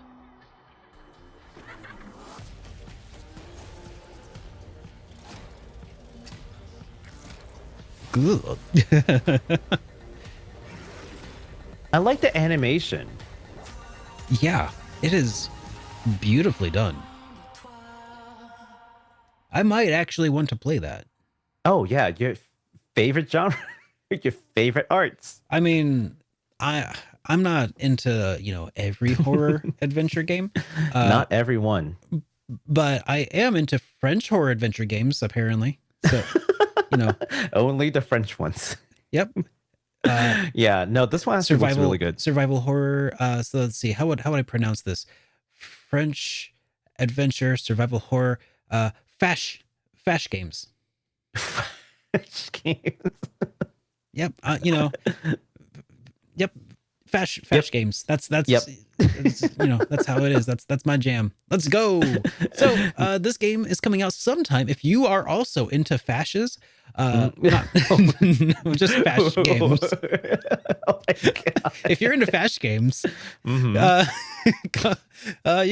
Good. I like the animation. Yeah, it is beautifully done. I might actually want to play that. Oh yeah, your favorite genre, your favorite arts. I mean, I'm not into, every horror adventure game. Not everyone. But I am into French horror adventure games, apparently. So, Only the French ones. yep. Yeah, no, this one actually looks really good. Survival horror. So let's see. How would I pronounce this? French adventure survival horror. Fash games. Fash games. Yep. Yep. Fash games. That's Yep. that's how it is. That's my jam. Let's go. So this game is coming out sometime. If you are also into fashes, not just fash games. Oh my God. If you're into fash games, you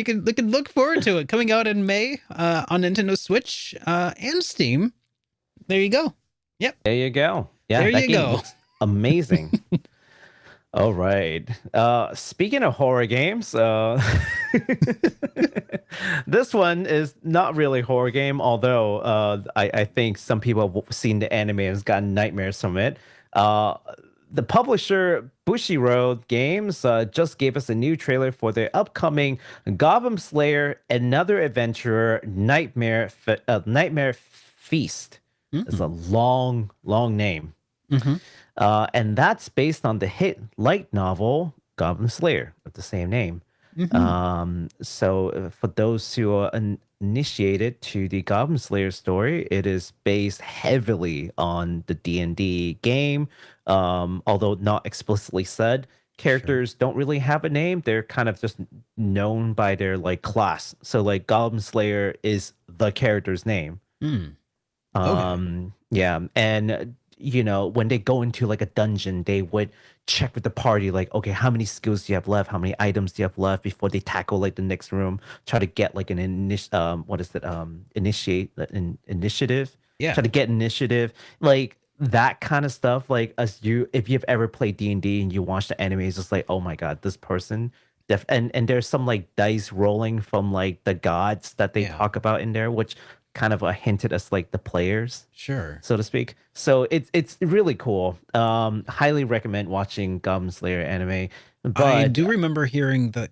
can look forward to it coming out in May on Nintendo Switch and Steam. There you go. Yep. There you go. Yeah, there that you game go. looks amazing. All right. Speaking of horror games, this one is not really a horror game, although I think some people have seen the anime and has gotten nightmares from it. The publisher Bushiroad Games just gave us a new trailer for their upcoming Goblin Slayer Another Adventurer Nightmare Feast. It's a long name. Mm-hmm. And that's based on the hit light novel Goblin Slayer with the same name. Mm-hmm. So for those who are initiated to the Goblin Slayer story, it is based heavily on the D&D game, although not explicitly said. Characters don't really have a name. They're kind of just known by their like class. So like Goblin Slayer is the character's name. Okay. Yeah, and when they go into like a dungeon, they would check with the party, like, okay, how many skills do you have left? How many items do you have left before they tackle like the next room? Try to get like an initiative. Yeah. Try to get initiative, like that kind of stuff. Like if you've ever played D&D and you watch the anime, it's just like, oh my God, this person. And there's some like dice rolling from like the gods that they talk about in there, which kind of hinted as like the players, Sure, so to speak. So it's really cool. Highly recommend watching Goblin Slayer anime. But I do remember hearing that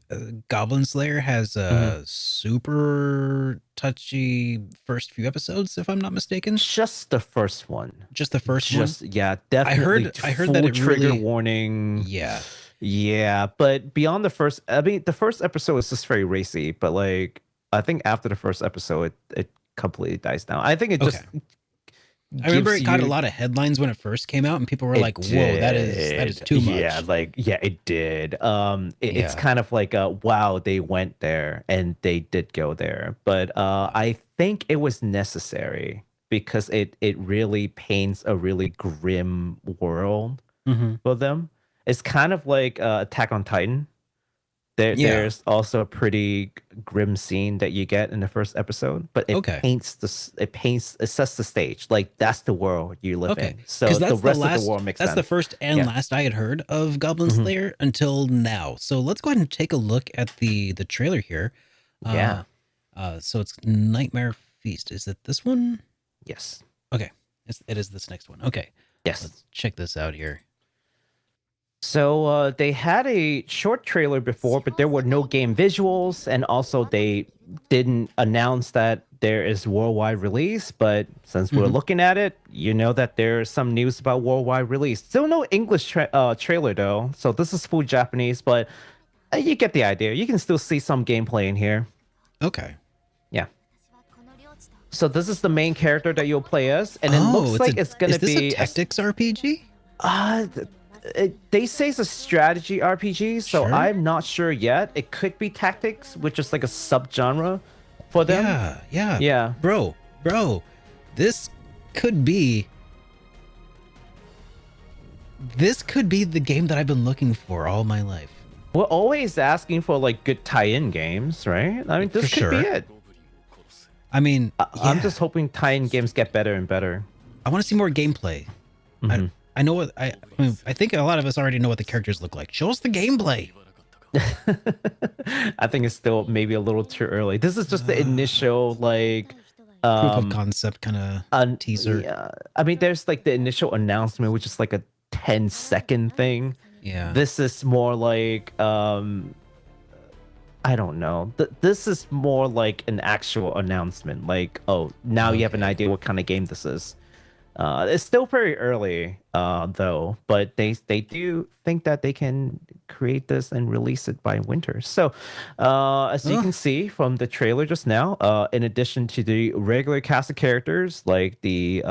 Goblin Slayer has a super touchy first few episodes, if I'm not mistaken. Just the first one. Just the first one. Yeah, definitely. I heard that it trigger really... warning. Yeah, but beyond the first, I mean, the first episode is just very racy. But like, I think after the first episode, it completely dies down. I think it just. I remember it got a lot of headlines when it first came out, and people were like, "Whoa, that is too much." Yeah, it did. It's kind of like wow, they went there and they did go there, but I think it was necessary because it really paints a really grim world for them. It's kind of like Attack on Titan. There's also a pretty grim scene that you get in the first episode, but it sets the stage. Like that's the world you live in. So the rest of the world makes sense. That's the first and last I had heard of Goblin Slayer until now. So let's go ahead and take a look at the trailer here. So it's Nightmare Feast. Is it this one? Yes. Okay. It is this next one. Okay. Yes. Let's check this out here. So they had a short trailer before, but there were no game visuals, and also they didn't announce that there is worldwide release. But since we're looking at it, you know that there's some news about worldwide release. Still no English trailer though, so this is full Japanese, but you get the idea. You can still see some gameplay in here. Okay. Yeah. So this is the main character that you'll play as, and it looks like it's gonna be a tactics RPG. They say it's a strategy RPG, so I'm not sure yet. It could be tactics, which is like a subgenre for them. Yeah. Bro, this could be the game that I've been looking for all my life. We're always asking for like good tie-in games, right? I mean, this could be it. I mean, I'm just hoping tie-in games get better and better. I want to see more gameplay. I know what I think a lot of us already know what the characters look like. Show us the gameplay. I think it's still maybe a little too early. This is just the initial like proof of concept kind of teaser. Yeah, I mean, there's like the initial announcement, which is like a 10-second thing. Yeah. This is more like I don't know. This is more like an actual announcement. Like, oh, now you have an idea what kind of game this is. It's still very early, though, but they do think that they can create this and release it by winter. So, as you can see from the trailer just now, in addition to the regular cast of characters like the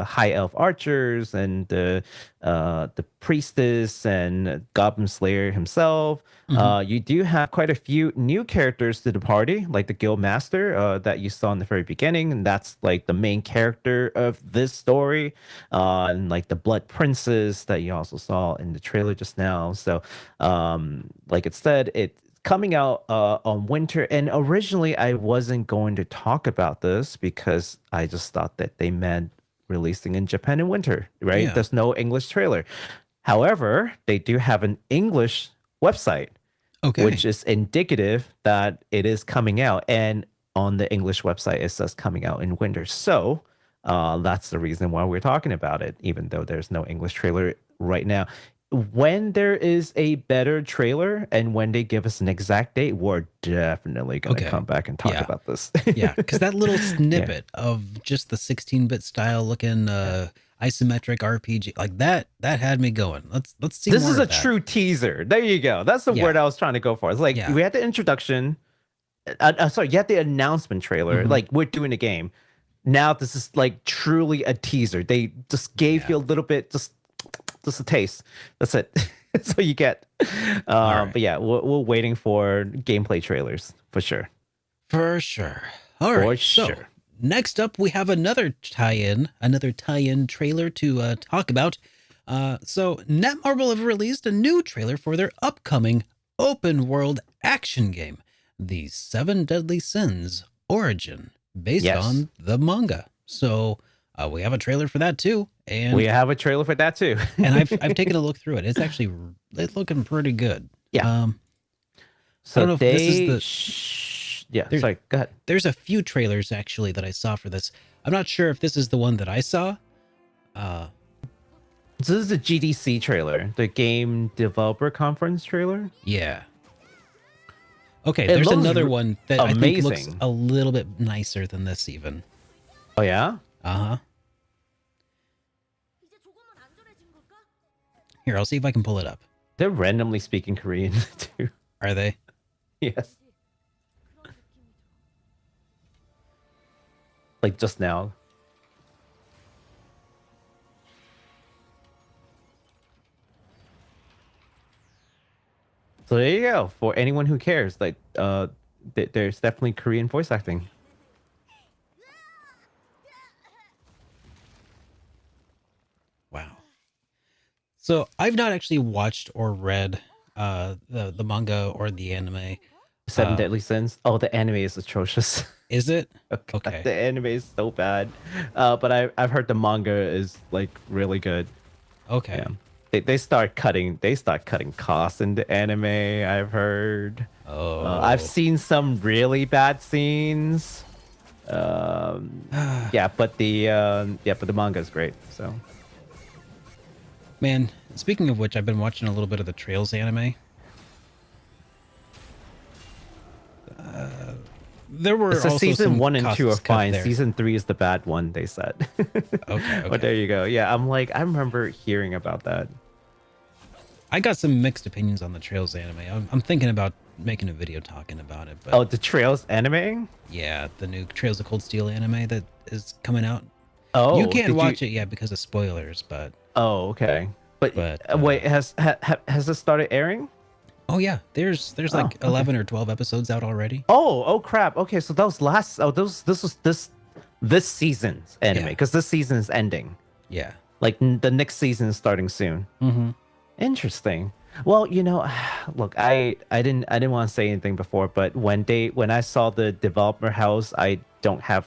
high elf archers and the priestess and Goblin Slayer himself, you do have quite a few new characters to the party, like the guild master that you saw in the very beginning, and that's like the main character of this story, and like the blood princess that you also saw in the trailer just now. So like it said, it's coming out on winter, and originally I wasn't going to talk about this because I just thought that they meant releasing in Japan in winter, right? Yeah. There's no English trailer. However, they do have an English website, which is indicative that it is coming out. And on the English website, it says coming out in winter. So that's the reason why we're talking about it, even though there's no English trailer right now. When there is a better trailer and when they give us an exact date, we're definitely going to come back and talk about this. Yeah, because that little snippet of just the 16-bit style looking isometric RPG, like that had me going. Let's see. This more is of a that. true teaser. There you go. That's the word I was trying to go for. It's like we had the introduction. Sorry, you had the announcement trailer. Like we're doing a game. Now this is like truly a teaser. They just gave you a little bit, just a taste. That's it. That's all you get. But yeah, we're waiting for gameplay trailers for sure. For sure. All right. So next up, we have another tie-in trailer to talk about. So Netmarble have released a new trailer for their upcoming open world action game, The Seven Deadly Sins Origin, based on the manga. So we have a trailer for that too. And we have a trailer for that too. And I've taken a look through it. It's looking pretty good. Yeah. So I don't know if this is sorry, go ahead. There's a few trailers actually that I saw for this. I'm not sure if this is the one that I saw. This is the GDC trailer, the Game Developer Conference trailer. Yeah. Okay, there's another one that I think looks a little bit nicer than this even. Oh yeah? Uh-huh. Here, I'll see if I can pull it up. They're randomly speaking Korean too. Are they? Yes. Like just now. So there you go. For anyone who cares, like there's definitely Korean voice acting. Wow. So I've not actually watched or read the manga or the anime. Seven Deadly Sins. Oh, the anime is atrocious. Is it? Okay. The anime is so bad. But I've heard the manga is like really good. Okay. Yeah. They start cutting costs in the anime, I've heard. I've seen some really bad scenes. Yeah, but the manga is great. So, man, speaking of which, I've been watching a little bit of the Trails anime. There were also season 1 and 2 are fine. There. Season 3 is the bad one, they said. Okay. But there you go. Yeah, I remember hearing about that. I got some mixed opinions on the Trails anime. I'm thinking about making a video talking about it. But the Trails anime? Yeah, the new Trails of Cold Steel anime that is coming out. Oh, you can't watch it yet because of spoilers, but... Oh, okay. But wait, has this started airing? Oh yeah, there's like 11 or 12 episodes out already. Oh crap. Okay, so that was this season's anime because this season is ending. Yeah. Like the next season is starting soon. Mm-hmm. Interesting. Well, look, I didn't want to say anything before, but when I saw the developer house, I don't have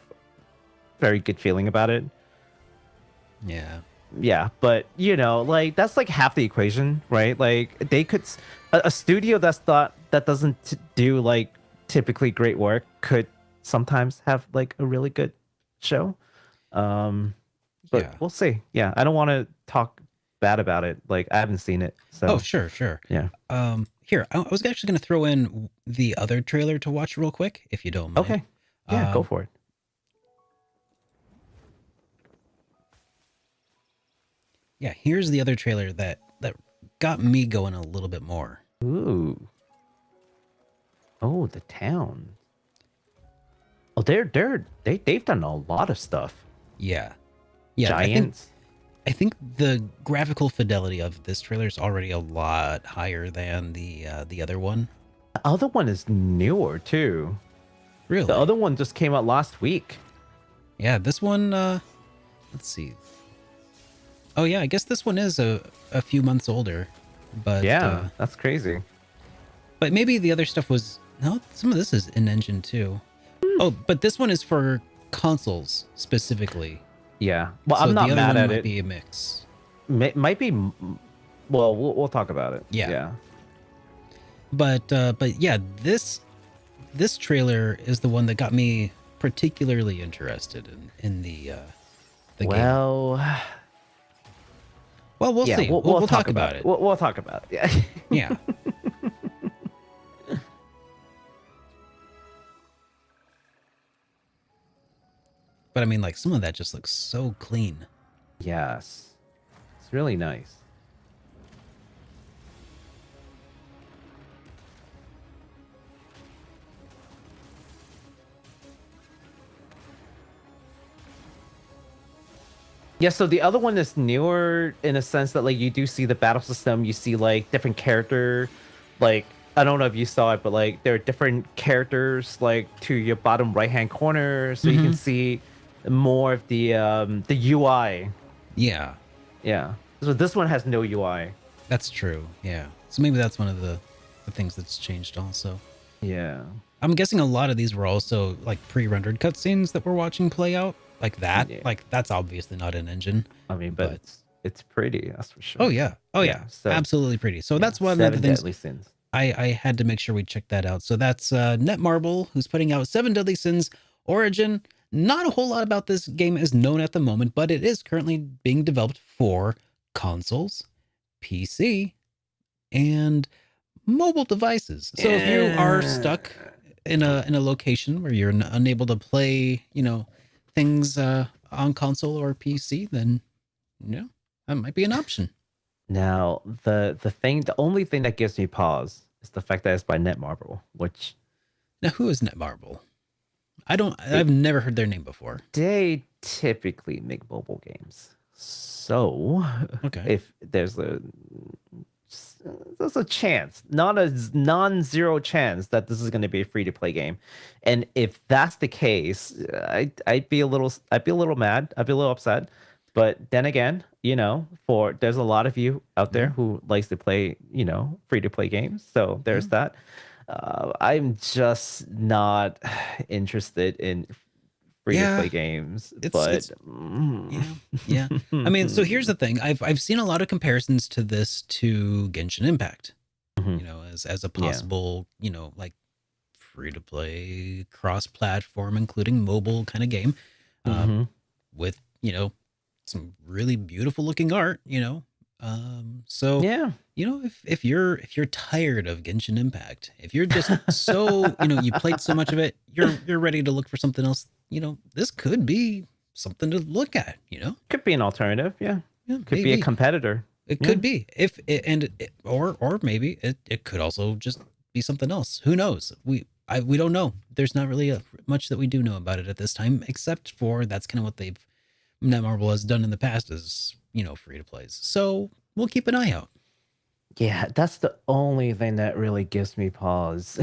very good feeling about it. Yeah. Yeah, but like that's like half the equation, right? Like they could a studio that doesn't do like typically great work could sometimes have like a really good show. But Yeah. we'll see. Yeah, I don't want to talk bad about it. Like I haven't seen it. So Oh, sure. yeah. Here, I was actually going to throw in the other trailer to watch real quick, if you don't mind. Okay. Yeah, go for it. Yeah, here's the other trailer that got me going a little bit more. Ooh. Oh, the town. Oh, they've done a lot of stuff. Yeah. Giants. I think the graphical fidelity of this trailer is already a lot higher than the other one. The other one is newer too. Really? The other one just came out last week. Yeah, this one, let's see. Oh yeah, I guess this one is a few months older, but yeah, that's crazy. But maybe the other stuff was, no, some of this is in engine too. Oh, but this one is for consoles specifically. Yeah. Well, so I'm not the other mad one at might it. Be a mix. Might be. Well, we'll talk about it. Yeah. But yeah, this trailer is the one that got me particularly interested in the game. Well, we'll see. We'll talk about it. We'll talk about it. Yeah. Yeah. But I mean, like, some of that just looks so clean. Yes. It's really nice. Yeah, so the other one is newer in a sense that like you do see the battle system, you see like different character, like I don't know if you saw it, but like there are different characters like to your bottom right hand corner, so you can see more of the UI. Yeah. Yeah. So this one has no UI. That's true. Yeah. So maybe that's one of the things that's changed also. Yeah. I'm guessing a lot of these were also like pre-rendered cutscenes that we're watching play out. Like that. Yeah. Like that's obviously not an engine. I mean, but it's pretty, that's for sure. Oh yeah. Oh yeah. So, absolutely pretty. So that's one of Seven the things Deadly Sins. I had to make sure we checked that out. So that's Netmarble, who's putting out Seven Deadly Sins Origin. Not a whole lot about this game is known at the moment, but it is currently being developed for consoles, PC, and mobile devices. So if you are stuck in a location where you're unable to play, things on console or PC, then that might be an option. Now, the only thing that gives me pause is the fact that it's by Netmarble, which now who is Netmarble? I've never heard their name before. They typically make mobile games. So, okay. If there's a chance, not a non-zero chance that this is going to be a free-to-play game. And if that's the case, I'd be a little mad. I'd be a little upset. But then again, there's a lot of you out there who likes to play, free-to-play games. So there's that. I'm just not interested in free-to-play games. Yeah. I mean, so here's the thing. I've seen a lot of comparisons to this to Genshin Impact, as a possible, like free-to-play, cross-platform, including mobile kind of game, with, some really beautiful looking art, so yeah, if you're tired of Genshin Impact, if you're just so you played so much of it, you're ready to look for something else, this could be something to look at. Could be an alternative. Yeah, could maybe be a competitor. It could be or maybe it could also just be something else. Who knows? We don't know. There's not really much that we do know about it at this time, except for that's kind of what Netmarble has done in the past is, free to plays. So we'll keep an eye out. Yeah, that's the only thing that really gives me pause.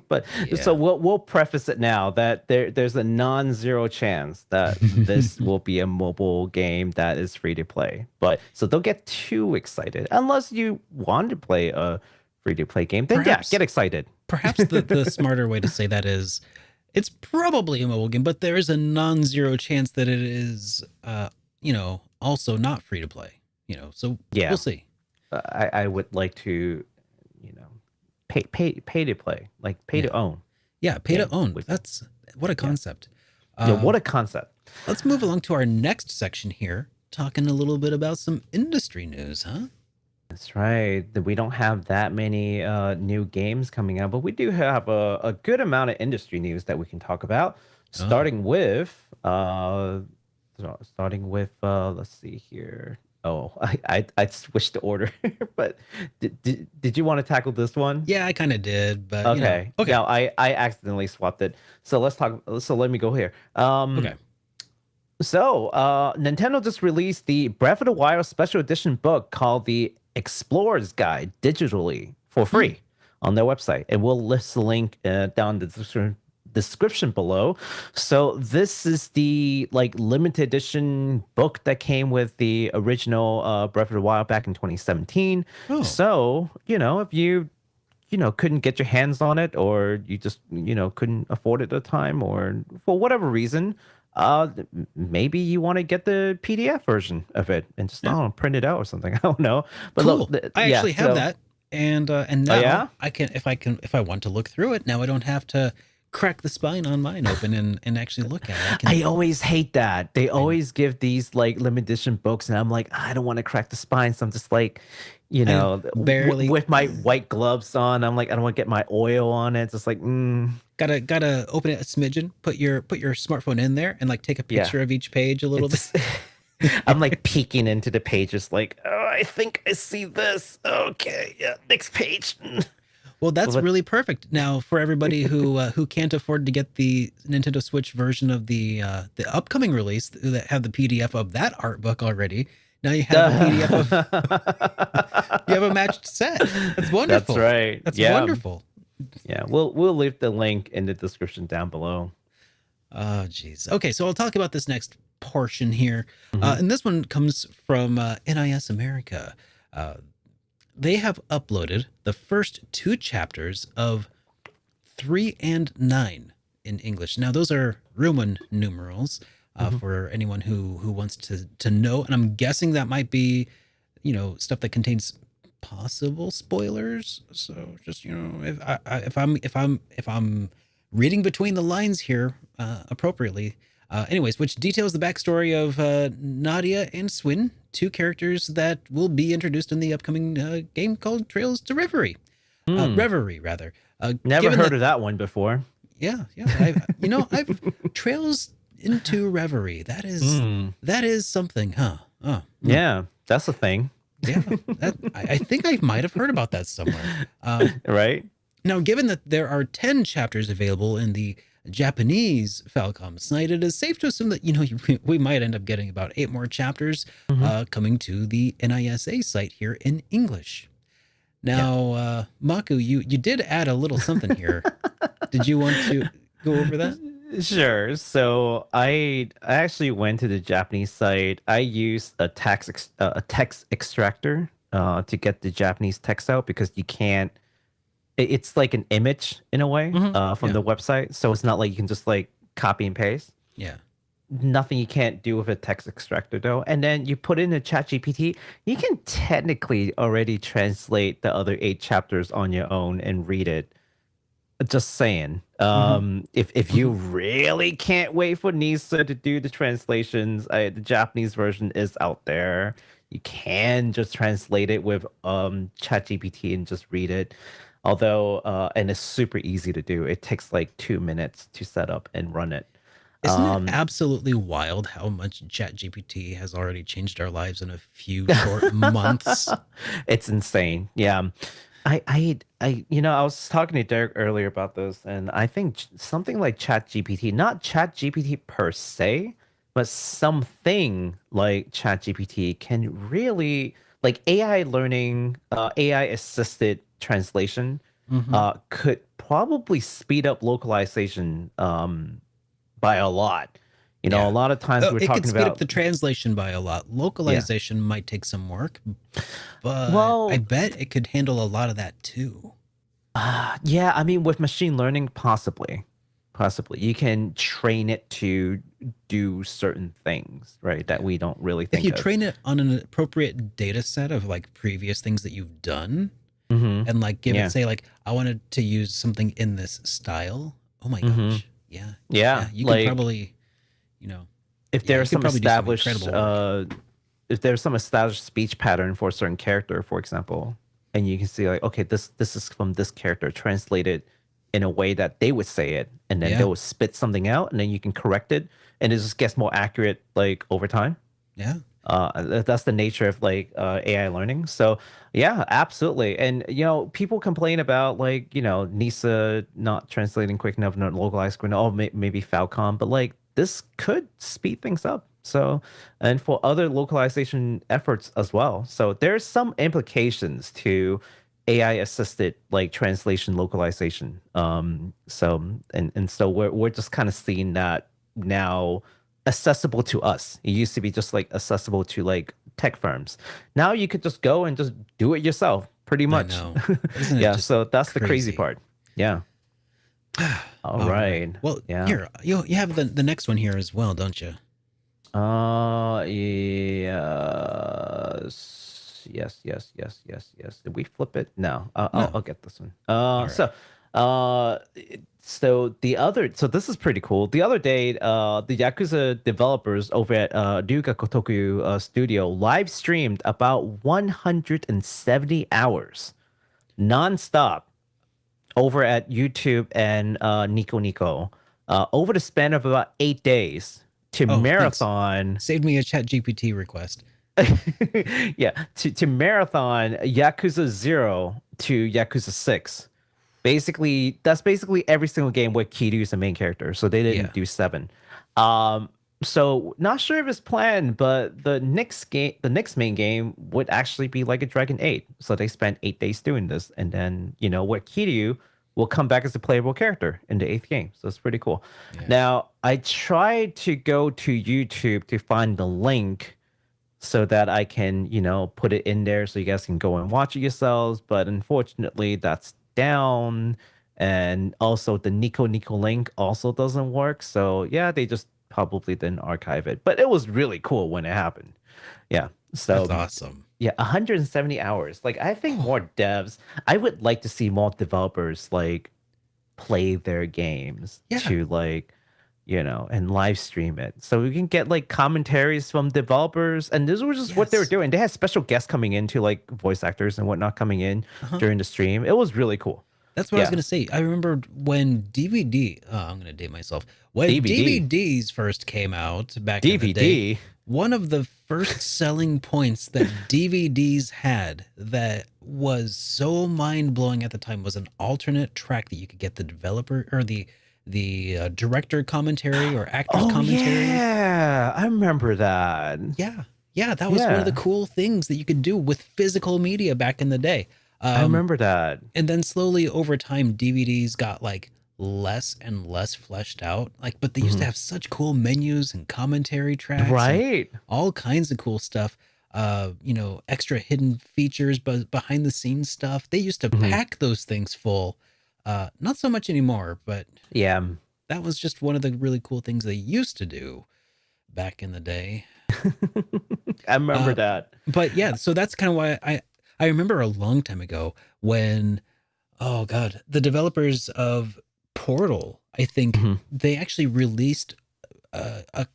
But so we'll preface it now that there's a non-zero chance that this will be a mobile game that is free to play. But so don't get too excited unless you want to play a free to play game. Then get excited. Perhaps the smarter way to say that is it's probably a mobile game, but there is a non-zero chance that it is also not free to play. So we'll see. I would like to, pay to play, like pay to own. Yeah, pay to game. own. That's what a concept. Yeah, what a concept. Let's move along to our next section here, talking a little bit about some industry news, huh? That's right. We don't have that many new games coming out, but we do have a good amount of industry news that we can talk about. Starting with let's see here. Oh, I switched the order, but did you want to tackle this one? Yeah, I kind of did, but Okay. Okay. Now I accidentally swapped it. So let's talk. So let me go here. Okay. So Nintendo just released the Breath of the Wild Special Edition book called the Explorer's Guide digitally for free on their website, and we'll list the link down the description below. So this is the limited edition book that came with the original Breath of the Wild back in 2017. So if you couldn't get your hands on it, or you just couldn't afford it at the time, or for whatever reason, maybe you want to get the PDF version of it and just print it out or something. I don't know, but cool. Look, I actually have that, and now I can, if I want to look through it now, I don't have to crack the spine on mine open and actually look at it. I always hate that. They always give these limited edition books, and I'm like, I don't want to crack the spine, so I'm just like, barely with my white gloves on. I'm like, I don't want to get my oil on it. Just like, gotta open it a smidgen. Put your smartphone in there and take a picture of each page a little bit. I'm peeking into the pages, oh, I think I see this. Okay, yeah, next page. Well, that's really perfect. Now, for everybody who can't afford to get the Nintendo Switch version of the upcoming release, that have the PDF of that art book already, now you have a PDF of you have a matched set. That's wonderful. That's right. That's wonderful. Yeah, we'll leave the link in the description down below. Oh, geez. Okay, so I'll talk about this next portion here, and this one comes from NIS America. They have uploaded the first 2 chapters of 3 and 9 in English. Now, those are Roman numerals for anyone who wants to know. And I'm guessing that might be, stuff that contains possible spoilers. So just, if I'm reading between the lines here appropriately. Anyways, which details the backstory of Nadia and Swin, 2 characters that will be introduced in the upcoming game called Trails to Reverie. Reverie, rather. Never heard of that one before. Yeah. I've Trails into Reverie. That is something, huh? Oh, yeah, that's a thing. Yeah, I think I might have heard about that somewhere. Right. Now, given that there are 10 chapters available in the Japanese Falcom site, it is safe to assume that we might end up getting about 8 more chapters coming to the NISA site here in English. Now, Maku, you did add a little something here. Did you want to go over that? Sure. So I actually went to the Japanese site. I used a text extractor to get the Japanese text out, because you can't. It's like an image in a way from the website, so it's not like you can just copy and paste. Yeah. Nothing you can't do with a text extractor though. And then you put in a ChatGPT, you can technically already translate the other 8 chapters on your own and read it. Just saying. If you really can't wait for Nisa to do the translations, the Japanese version is out there. You can just translate it with ChatGPT and just read it. Although, and it's super easy to do. It takes 2 minutes to set up and run it. Isn't it absolutely wild how much ChatGPT has already changed our lives in a few short months? It's insane. Yeah. I was talking to Derek earlier about this, and I think something like ChatGPT, not ChatGPT per se, but something like ChatGPT can really, AI learning, AI assisted translation could probably speed up localization by a lot. A lot of times we're talking about, it could speed up the translation by a lot. Localization might take some work, but I bet it could handle a lot of that too. Yeah, I mean, with machine learning, possibly you can train it to do certain things, right, that we don't really think if you of. Train it on an appropriate data set of previous things that you've done, and give it, say, I wanted to use something in this style, Oh my Hmm. gosh. Yeah. Yeah, Yeah. You could like probably, you know, if yeah, you there's could some probably do some established incredible work. if there's some established speech pattern for a certain character, for example, and you can see like, okay, this is from this character translated in a way that they would say it, and then they Yeah. will spit something out, and then you can correct it, and it just gets more accurate like over time. Yeah. That's the nature of like AI learning. So yeah, absolutely. And people complain about like Nisa not translating quick enough, not localized quick enough. Oh, maybe Falcom, but like this could speed things up. So, and for other localization efforts as well. So there's some implications to AI assisted like translation localization. So and so we're just kind of seeing that now accessible to us. It used to be just like accessible to like tech firms. Now you could just go and just do it yourself, pretty I much. know. Isn't it Yeah, just so that's the crazy crazy? part. Yeah. All All right. right. Well, Yeah. here, you have the next one here as well, don't you? Yes. Yes. Did we flip it? No. I'll No. get this one. All right. So this is pretty cool. The other day, the Yakuza developers over at Ryuga Kotoku Studio live streamed about 170 hours nonstop over at YouTube and Nico Nico over the span of about 8 days to Oh, thanks. marathon. Saved me a chat GPT request. Yeah, to marathon Yakuza 0 to Yakuza 6. Basically, that's basically every single game where Kiryu is the main character. So they didn't Yeah. do 7. So not sure if it's planned, but the next main game would actually be like a Dragon 8. So they spent 8 days doing this, and then where Kiryu will come back as a playable character in the 8th game. So it's pretty cool. Yeah. Now I tried to go to YouTube to find the link so that I can, put it in there so you guys can go and watch it yourselves. But unfortunately, that's down. And also the Nico Nico link also doesn't work. So yeah, they just probably didn't archive it. But it was really cool when it happened. Yeah. That's So awesome. yeah, 170 hours. Like I think more devs, I would like to see more developers like play their games Yeah. to like and live stream it. So we can get like commentaries from developers. And this was just what they were Yes. doing. They had special guests coming in to like voice actors and whatnot coming in Uh-huh. during the stream. It was really cool. That's what I was gonna say. I remember when DVD. Oh, I'm gonna date myself. When DVD. DVDs first came out back in the day, DVD. one of the first selling points that DVDs had that was so mind blowing at the time was an alternate track that you could get the developer or the director commentary or actor's commentary. Yeah, I remember that. Yeah, that was one of the cool things that you could do with physical media back in the day. I remember that. And then slowly over time, DVDs got like less and less fleshed out. Like, but they used to have such cool menus and commentary tracks, Right? all kinds of cool stuff. Extra hidden features, but behind the scenes stuff. They used to pack those things full. Not so much anymore, but Yeah. that was just one of the really cool things they used to do back in the day. I remember that. But yeah, so that's kind of why I remember a long time ago when, oh God, the developers of Portal, I think they actually released a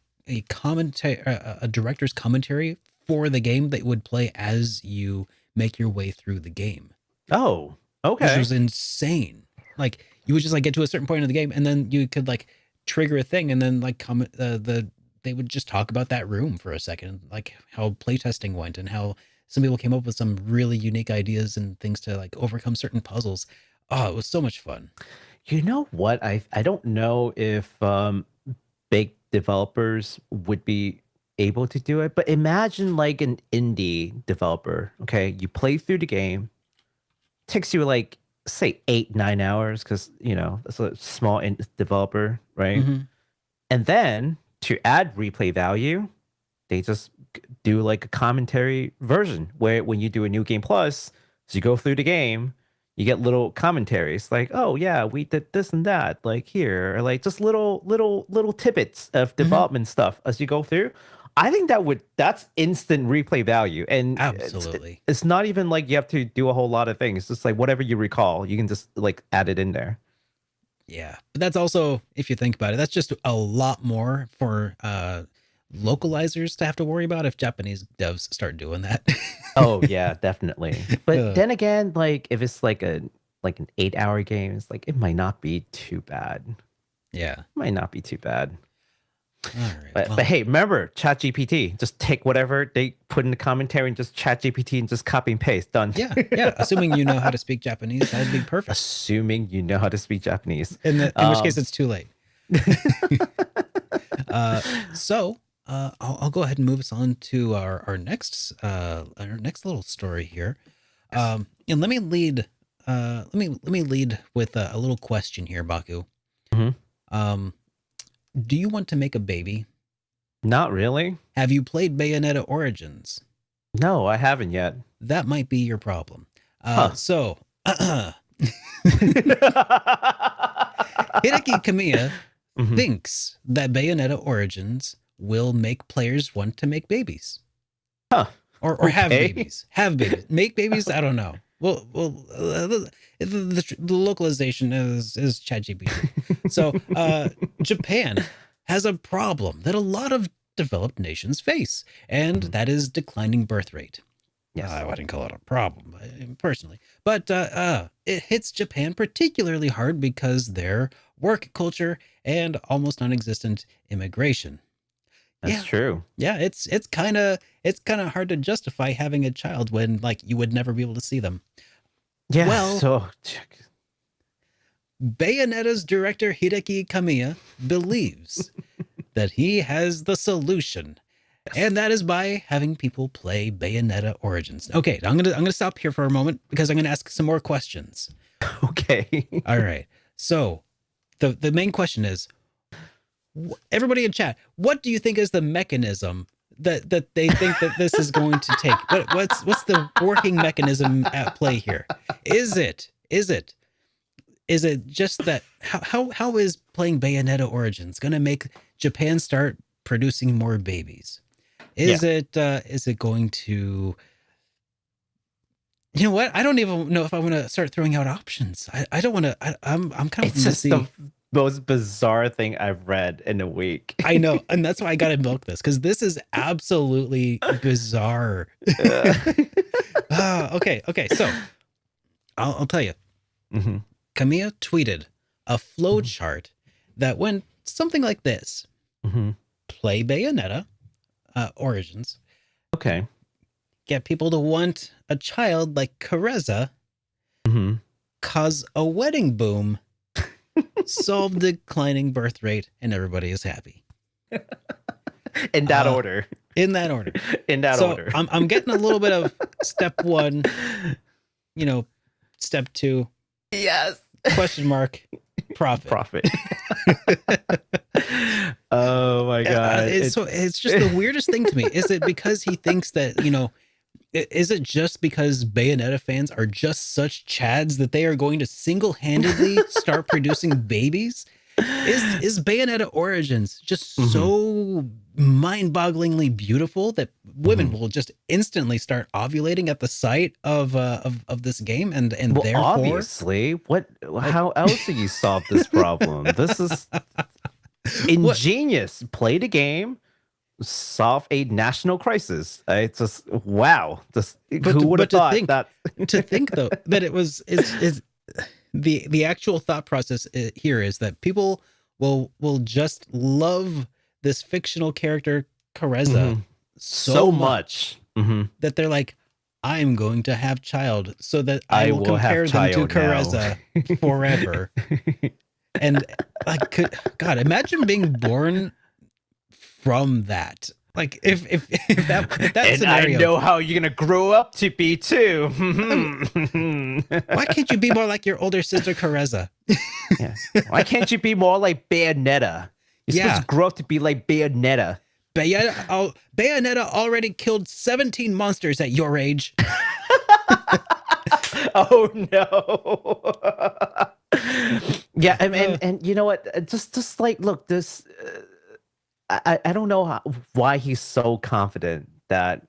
commentary, a director's commentary for the game that would play as you make your way through the game. Oh, Which okay. was insane. Like you would just like get to a certain point of the game, and then you could like trigger a thing, and then like they would just talk about that room for a second, like how playtesting went and how some people came up with some really unique ideas and things to like overcome certain puzzles. Oh, it was so much fun. You know what? I don't know if big developers would be able to do it, but imagine like an indie developer. Okay, you play through the game, takes you like say 8-9 hours because it's a small developer, right? And then to add replay value, they just do like a commentary version where when you do a new game plus, so you go through the game, you get little commentaries like, oh yeah, we did this and that, like here, or like just little tidbits of development stuff as you go through. I think that's instant replay value. And Absolutely. It's not even like you have to do a whole lot of things. It's just like whatever you recall, you can just like add it in there. Yeah, but that's also, if you think about it, that's just a lot more for localizers to have to worry about if Japanese devs start doing that. Oh yeah, definitely. But Uh, then again, like if it's like an 8-hour game, it's like it might not be too bad. yeah. Might not be too bad. All right. But Well, hey, remember ChatGPT. Just take whatever they put in the commentary and just ChatGPT and just copy and paste. Done. yeah, yeah. Assuming you know how to speak Japanese, that'd be perfect. Assuming you know how to speak Japanese. In which case, it's too late. I'll go ahead and move us on to our next little story here. And let me lead with a little question here, Baku. Mm-hmm. Do you want to make a baby? Not really. Have you played Bayonetta Origins? No, I haven't yet. That might be your problem. So Hideki Kamiya thinks that Bayonetta Origins will make players want to make babies. Or have babies. Have babies. Make babies? I don't know. Well, the localization is ChatGPT. So Japan has a problem that a lot of developed nations face, and that is declining birth rate. Yes. I wouldn't call it a problem personally, but it hits Japan particularly hard because their work culture and almost non-existent immigration. That's true. Yeah, it's kind of hard to justify having a child when like you would never be able to see them. Yeah. Well, so Bayonetta's director Hideki Kamiya believes that he has the solution. And that is by having people play Bayonetta Origins. Okay, I'm gonna stop here for a moment because I'm gonna ask some more questions. Okay. All right. So the main question is, everybody in chat, what do you think is the mechanism that they think that this is going to take? What's the working mechanism at play here? Is it just that how is playing Bayonetta Origins going to make Japan start producing more babies? Is it going to, you know what? I don't even know if I want to start throwing out options. I don't want to. I'm kind of It's just the most bizarre thing I've read in a week. I know, and that's why I got to milk this because this is absolutely bizarre. Okay. So I'll tell you. Mm-hmm. Kamiya tweeted a flow chart that went something like this: play Bayonetta Origins. Okay. Get people to want a child like Careza. Cause a wedding boom. Solve declining birth rate, and everybody is happy. In that order. In that order. In that order. I'm getting a little bit of step 1, step 2. Yes. Question mark. Profit. Oh my God. It's just the weirdest thing to me. Is it because he thinks that, is it just because Bayonetta fans are just such chads that they are going to single-handedly start producing babies? Is Bayonetta Origins just so mind-bogglingly beautiful that women will just instantly start ovulating at the sight of this game, and well, therefore, obviously, how else do you solve this problem? This is ingenious. Play the game, solve a national crisis. It's just wow. Who would have thought that? To think though that it was is the actual thought process here is that people will just love this fictional character Careza so much that they're like, I'm going to have child so that I will compare them to Careza forever. And God, imagine being born from that. Like if that and scenario, I know how you're gonna grow up to be too. Why can't you be more like your older sister Careza? Yeah. Why can't you be more like Bayonetta? You're supposed to grow up to be like Bayonetta. Bayonetta already killed 17 monsters at your age. Oh no. Yeah, and you know what? Just like, look, this. I don't know why he's so confident that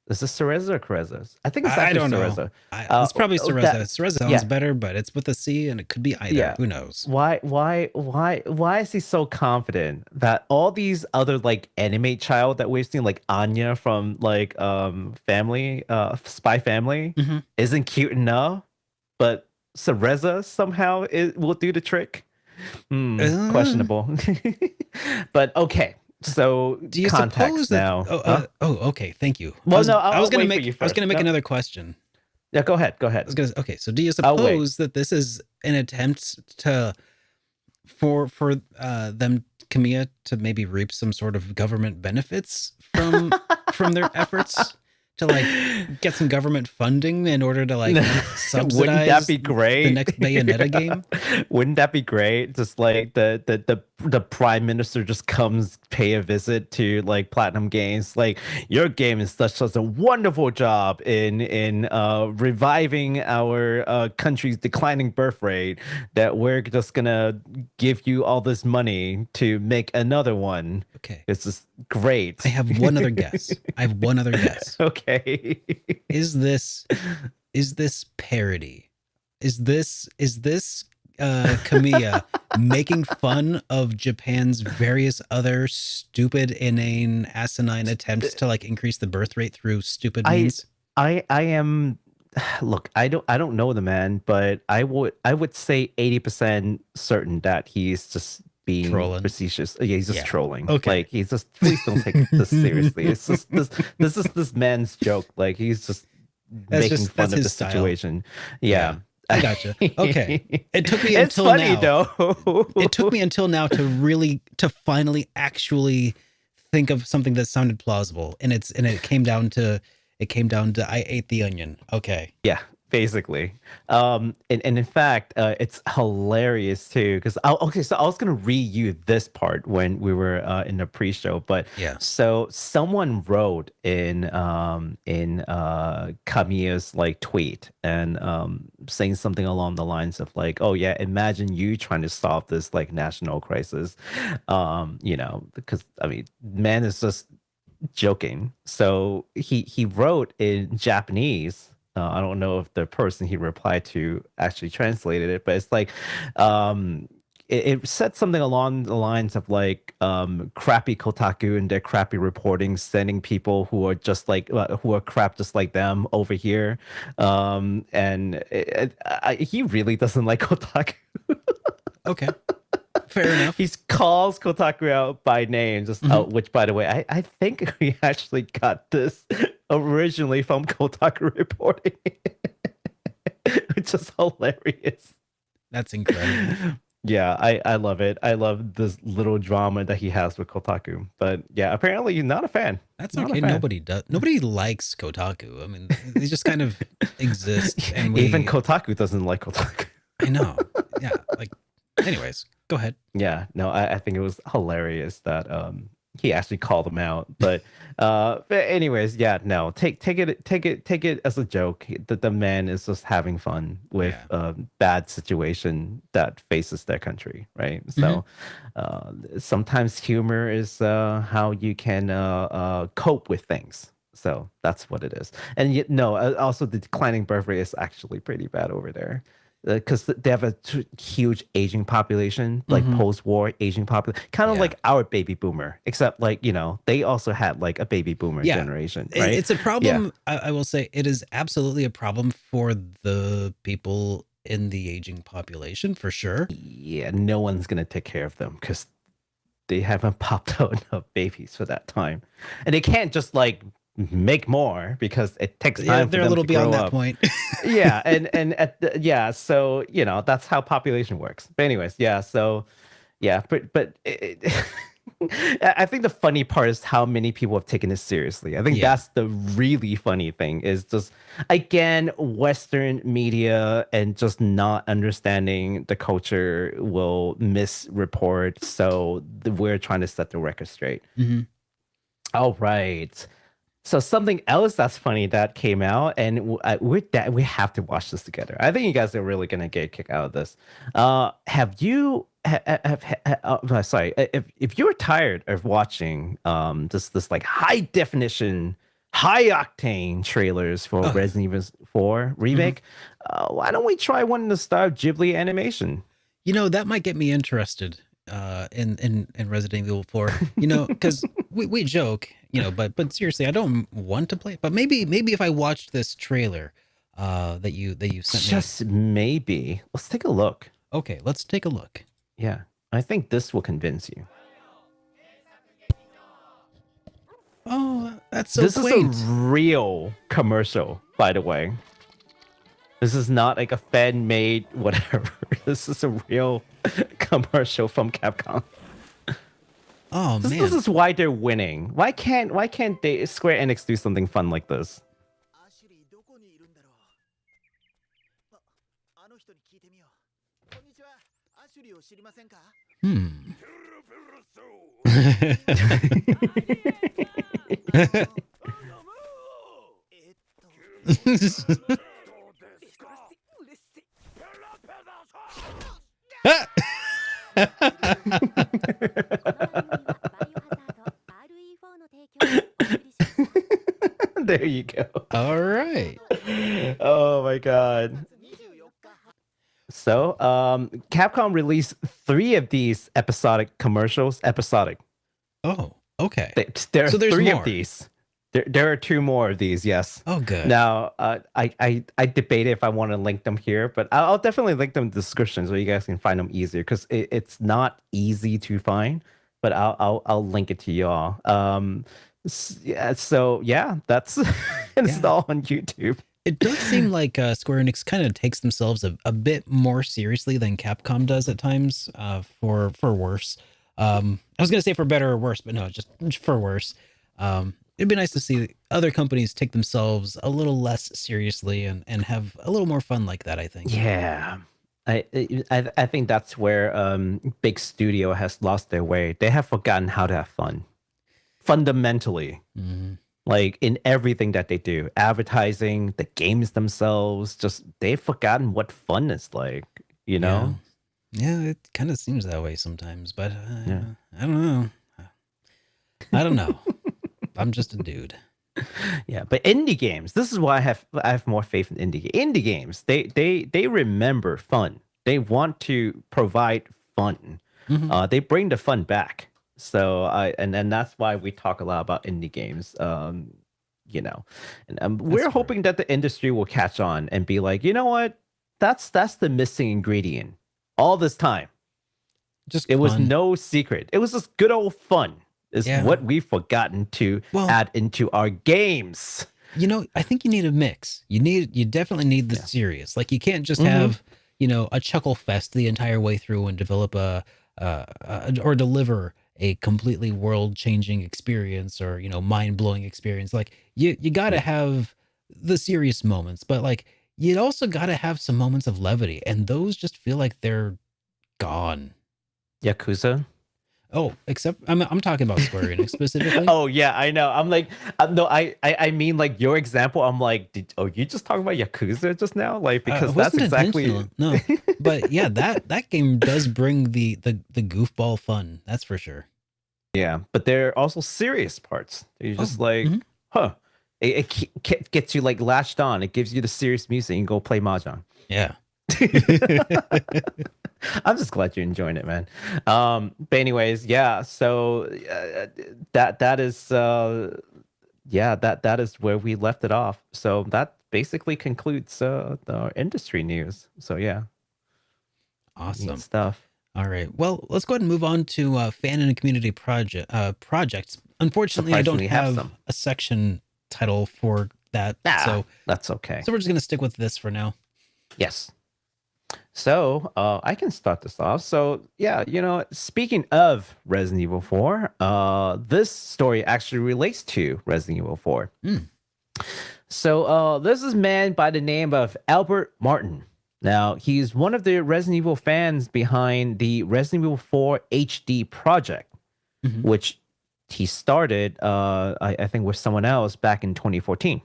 Is this Cereza or Careza? I think it's I actually don't know. Cereza. It's probably Cereza. Cereza sounds yeah. better, but it's with a C, and it could be either. Yeah. Who knows? Why is he so confident that all these other like anime child that we've seen, like Anya from like Family, Spy Family, isn't cute enough, but Cereza somehow will do the trick? Questionable. But okay. So do you context suppose that, now? Okay, thank you. Well, I was gonna make make another question. Yeah, go ahead. Okay, so do you suppose that this is an attempt for them, Kamiya, to maybe reap some sort of government benefits from their efforts to like get some government funding in order to like subsidize Wouldn't that be great? The next Bayonetta game? Wouldn't that be great? Just like the prime minister just comes pay a visit to like Platinum Games. Like, your game is such a wonderful job in reviving our country's declining birth rate that we're just gonna give you all this money to make another one. Okay, it's just great. I have one other guess. Okay. Is this parody? Is this Kamiya making fun of Japan's various other stupid, inane, asinine attempts to like increase the birth rate through stupid means? I am. Look, I don't know the man, but I would say 80% certain that he's just being facetious. Yeah, he's just trolling. Okay. Like, he's just, please don't take this seriously. It's just this is this man's joke. Like, he's just making fun of the situation. Yeah. I gotcha. Okay. It took me until funny, now. Though. It took me until now to finally actually think of something that sounded plausible. And it came down to I ate the onion. Okay. Yeah. Basically, and in fact, it's hilarious too, because so I was gonna read you this part when we were in the pre-show, but yeah. So someone wrote in Kamiya's like tweet and saying something along the lines of like, oh yeah, imagine you trying to solve this like national crisis, because I mean, man is just joking. So he wrote in Japanese. I don't know if the person he replied to actually translated it, but it's like, it said something along the lines of like, crappy Kotaku and their crappy reporting, sending people who are just like, who are crap just like them over here. And he really doesn't like Kotaku. Okay. Fair enough. He calls Kotaku out by name, just which, by the way, I think we actually got this originally from Kotaku reporting, which is hilarious. That's incredible. Yeah, I love it. I love this little drama that he has with Kotaku. But yeah, apparently you're not a fan. That's okay. Nobody does. Nobody likes Kotaku. I mean, they just kind of exist. And even Kotaku doesn't like Kotaku. I know. Yeah. Like, anyways, go ahead. Yeah. No, I think it was hilarious that he actually called him out. But anyways, yeah, no, take it as a joke. That the man is just having fun with a bad situation that faces their country, right? So sometimes humor is how you can cope with things. So that's what it is. And yet, no, also the declining birth rate is actually pretty bad over there. Because they have a huge aging population, like post-war aging population, kind of like our baby boomer, except like, they also had like a baby boomer generation, right? It's a problem. I will say it is absolutely a problem for the people in the aging population, for sure. Yeah, no one's going to take care of them because they haven't popped out enough babies for that time. And they can't just like make more because it takes time for they're them a little to beyond grow that up. point. Yeah, so that's how population works. But anyways, but I think the funny part is how many people have taken this seriously. I think that's the really funny thing, is just, again, Western media and just not understanding the culture will misreport. So we're trying to set the record straight. All right. So something else that's funny that came out, and we have to watch this together. I think you guys are really gonna get a kick out of this. If you're tired of watching this like high definition high-octane trailers for Resident Evil 4 Remake. Why don't we try one in the style of Ghibli animation? You know, that might get me interested in Resident Evil 4. You know, because we joke, you know, but seriously, I don't want to play it. But maybe if I watched this trailer that you sent me. Just maybe. Let's take a look. Okay, let's take a look. Yeah, I think this will convince you. Oh, that's so this quaint. Is a real commercial, by the way. This is not like a fan-made whatever. This is a real commercial from Capcom. Oh man, this is why they're winning. Why can't they Square Enix do something fun like this? There you go. All right. Oh my god. So, Capcom released 3 of these episodic commercials. Episodic. Oh, okay. There are so there's 3 more. of these. There are 2 more of these. Yes. Oh, good. Now, I debated if I want to link them here, but I'll definitely link them in the description so you guys can find them easier because it's not easy to find. But I'll link it to y'all. So yeah, that's it's all on YouTube. It does seem like Square Enix kind of takes themselves a bit more seriously than Capcom does at times, for worse. I was gonna say for better or worse, but no, just for worse. It'd be nice to see other companies take themselves a little less seriously and have a little more fun like that, I think. Yeah. I think that's where big studio has lost their way. They have forgotten how to have fun. Fundamentally. Mm-hmm. Like in everything that they do, advertising, the games themselves, just they've forgotten what fun is like, you know? Yeah, it kind of seems that way sometimes, but I don't know. I don't know. I'm just a dude. Yeah, but indie games, this is why I have more faith in indie games. They remember fun. They want to provide fun. Mm-hmm. They bring the fun back. So and that's why we talk a lot about indie games. You know, and we're hoping that the industry will catch on and be like, you know what, that's the missing ingredient all this time. Just it was no secret. It was just good old fun. Is what we've forgotten to add into our games. You know, I think you need a mix. You definitely need the serious. Like you can't just have, you know, a chuckle fest the entire way through and develop or deliver a completely world-changing experience or, you know, mind-blowing experience. Like you got to have the serious moments, but like you also got to have some moments of levity, and those just feel like they're gone. Yakuza. Oh, except I'm talking about Square Enix specifically. Oh yeah, I know. I'm like, no, I mean like your example. I'm like, you just talking about Yakuza just now? Like because that's exactly no. But yeah, that game does bring the goofball fun. That's for sure. Yeah, but there are also serious parts. You're just like, it gets you like latched on. It gives you the serious music. You can go play mahjong. Yeah. I'm just glad you're enjoying it, man. But anyways, yeah. So that is that is where we left it off. So that basically concludes our industry news. So yeah, awesome stuff. All right. Well, let's go ahead and move on to fan and community projects. Unfortunately, I don't have a section title for that, so that's okay. So we're just gonna stick with this for now. Yes. So I can start this off. So yeah, you know, speaking of Resident Evil 4, this story actually relates to Resident Evil 4. So this is a man by the name of Albert Martin. Now, he's one of the Resident Evil fans behind the Resident Evil 4 HD project, which he started, I think, with someone else back in 2014.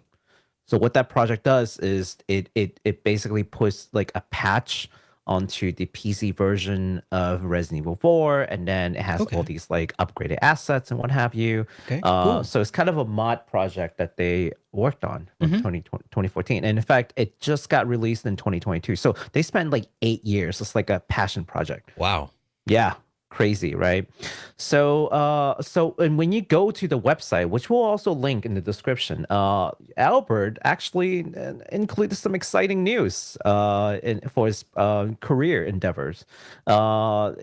So what that project does is it basically puts like a patch onto the PC version of Resident Evil 4, and then it has all these like upgraded assets and what have you. Okay, cool. So it's kind of a mod project that they worked on from 2014. And in fact, it just got released in 2022. So they spent like 8 years. It's like a passion project. Wow. Yeah. Crazy, right? So and when you go to the website, which we'll also link in the description, Albert actually included some exciting news for his career endeavors.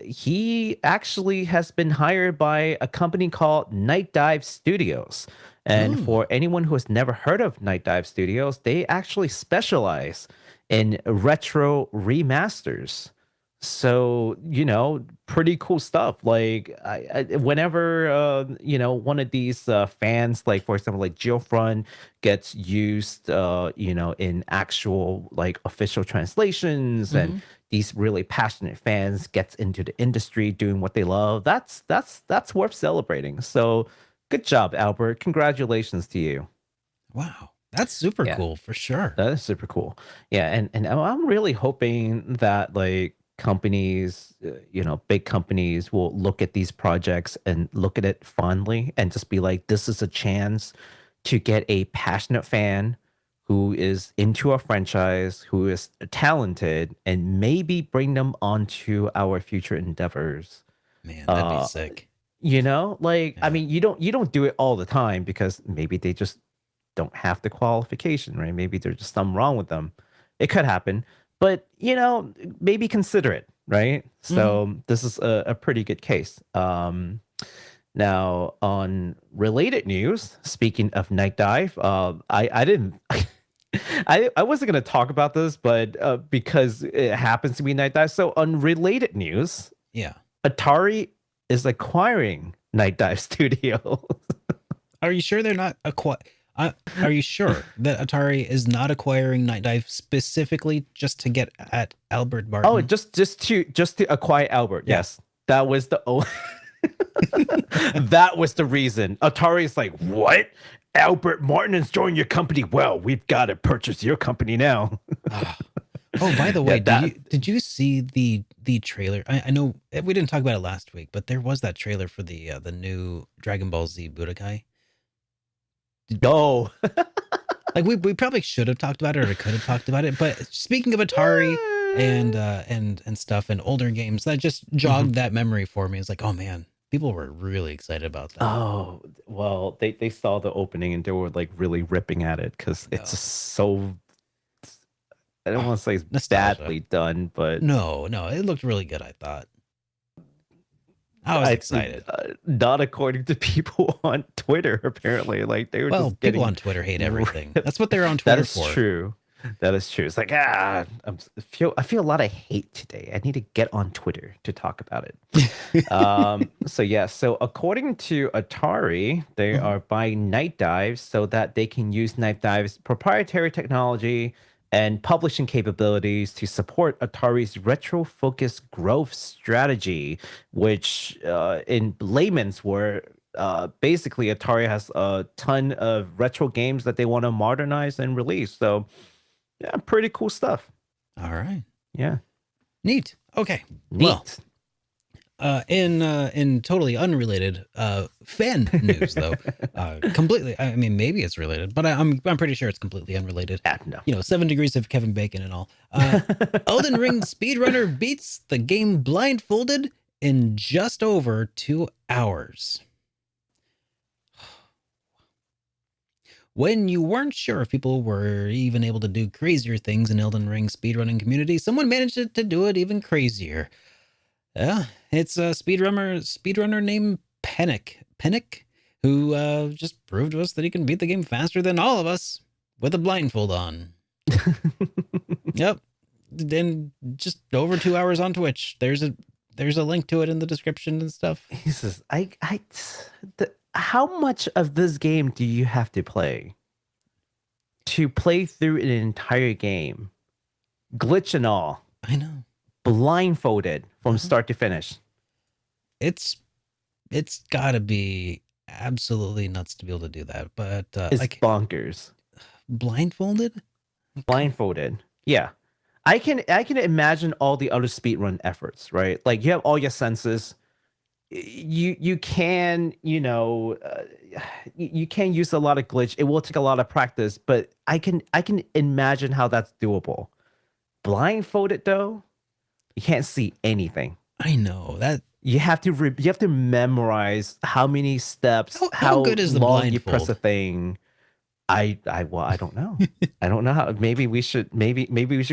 He actually has been hired by a company called Night Dive Studios. And for anyone who has never heard of Night Dive Studios, they actually specialize in retro remasters. So, pretty cool stuff. Like, whenever, one of these fans, like, for example, like Geofront gets used, in actual, like, official translations, and these really passionate fans gets into the industry doing what they love, that's worth celebrating. So, good job, Albert. Congratulations to you. Wow. That's super cool, for sure. That is super cool. Yeah, and I'm really hoping that, like, companies, big companies will look at these projects and look at it fondly and just be like, this is a chance to get a passionate fan who is into a franchise, who is talented, and maybe bring them onto our future endeavors. Man, that'd be sick. I mean, you don't do it all the time because maybe they just don't have the qualification, right? Maybe there's just something wrong with them. It could happen. But, maybe consider it, right? So this is a pretty good case. Now, on related news, speaking of Night Dive, I didn't... I wasn't going to talk about this, but because it happens to be Night Dive. So on related news, Atari is acquiring Night Dive Studios. Are you sure they're not are you sure that Atari is not acquiring Night Dive specifically just to get at Albert Martin? Oh, just to acquire Albert. Yeah. Yes, that was the that was the reason. Atari's like, what? Albert Martin is joining your company? Well, we've got to purchase your company now. Oh, by the way, did you see the trailer? I know we didn't talk about it last week, but there was that trailer for the new Dragon Ball Z Budokai. No. Like we probably should have talked about it, or could have talked about it. But speaking of Atari and stuff and older games, that just jogged that memory for me. It's like, oh man, people were really excited about that. Oh, well, they saw the opening and they were like really ripping at it because it's so, I don't want to say it's nostalgia. Badly done, but no, it looked really good, I thought. I was excited. Not according to people on Twitter, apparently. Like they were just people on Twitter hate everything. That's what they're on Twitter for. That is true. That is true. It's like, I feel a lot of hate today. I need to get on Twitter to talk about it. So according to Atari, they are buying Night Dive so that they can use Night Dive's proprietary technology and publishing capabilities to support Atari's retro-focused growth strategy, which in layman's word, basically Atari has a ton of retro games that they want to modernize and release. So yeah, pretty cool stuff. All right. Yeah. Neat. Okay. Neat. Well, in totally unrelated fan news though, completely. I mean, maybe it's related, but I'm pretty sure it's completely unrelated. No. 7 degrees of Kevin Bacon and all. Elden Ring speedrunner beats the game Blindfolded in just over 2 hours. When you weren't sure if people were even able to do crazier things in Elden Ring speedrunning community, someone managed to do it even crazier. Yeah, it's a speedrunner named Pennick, who just proved to us that he can beat the game faster than all of us with a blindfold on. Yep. Then just over 2 hours on Twitch. There's a link to it in the description and stuff. He says, how much of this game do you have to play through an entire game? Glitch and all. I know. Blindfolded from start to finish. It's got to be absolutely nuts to be able to do that. But it's bonkers. Blindfolded? Blindfolded. Yeah. I can imagine all the other speedrun efforts, right? Like you have all your senses. You can, you can use a lot of glitch. It will take a lot of practice, but I can imagine how that's doable. Blindfolded though, you can't see anything. I know that. You have to memorize how many steps, How good is the long you press blindfold? a thing. I don't know. I don't know how. Maybe we should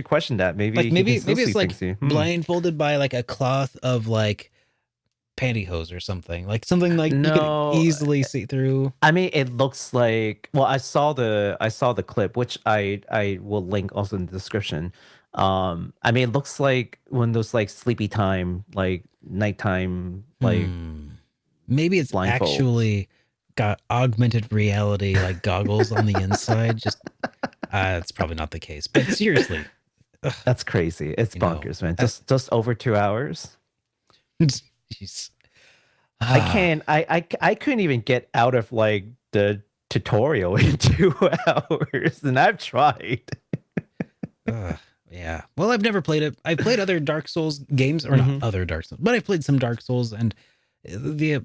question that. Maybe Like he maybe can still maybe see it's like things. blindfolded by like a cloth of like pantyhose or something. Like something like you could No, easily see through. I mean it looks like. Well, I saw the clip, which I will link also in the description. I mean it looks like one of those like sleepy time, like nighttime, like Maybe it's blindfolds. actually got augmented reality like goggles on the inside. Just it's probably not the case. But seriously, That's crazy. It's you know, bonkers, man. Just over 2 hours. jeez. I can't. I couldn't even get out of like the tutorial in 2 hours, and I've tried. Yeah. Well, I've never played it. I've played other Dark Souls games, or not Mhm. other Dark Souls, but I've played some Dark Souls, and the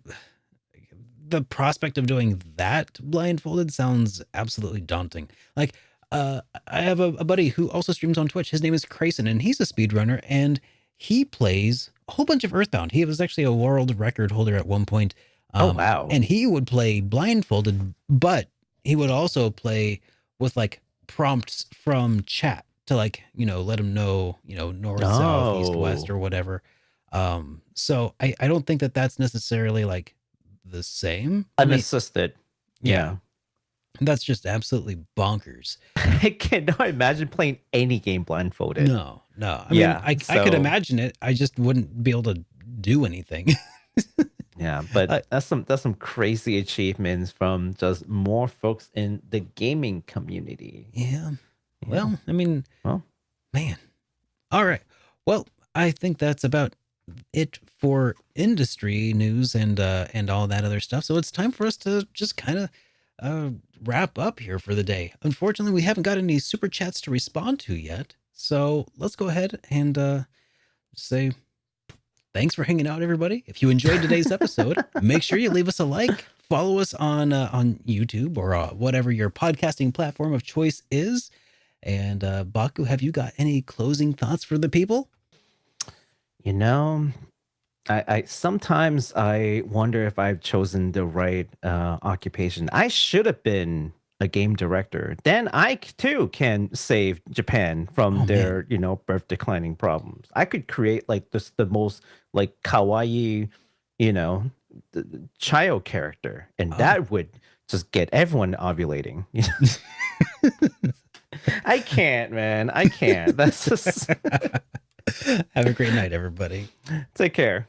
the prospect of doing that blindfolded sounds absolutely daunting. Like, I have a buddy who also streams on Twitch. His name is Crayson, and he's a speedrunner, and he plays a whole bunch of Earthbound. He was actually a world record holder at one point. Oh wow. And he would play blindfolded, but he would also play with like prompts from chat to like, let him know, north, south, east, west, Oh, or whatever. So I don't think that that's necessarily like the same. I mean, unassisted. yeah, Yeah. that's just absolutely bonkers. I cannot imagine playing any game blindfolded. No. I mean, Yeah. I could So imagine it. I just wouldn't be able to do anything. yeah, but that's some crazy achievements from just more folks in the gaming community. Yeah. Yeah. Well, I mean, Well, man. All right. Well, I think that's about it for industry news and all that other stuff. So it's time for us to just kind of wrap up here for the day. Unfortunately, we haven't got any super chats to respond to yet. So let's go ahead and say thanks for hanging out, everybody. If you enjoyed today's episode, make sure you leave us a like. Follow us on YouTube or whatever your podcasting platform of choice is. And Baku, have you got any closing thoughts for the people? you know, I sometimes I wonder if I've chosen the right occupation. I should have been a game director. Then I too can save Japan from Oh, their, birth declining problems. I could create like the most like kawaii, you know, child character, and Oh. that would just get everyone ovulating. I can't, man. I can't. That's just Have a great night, everybody. take care.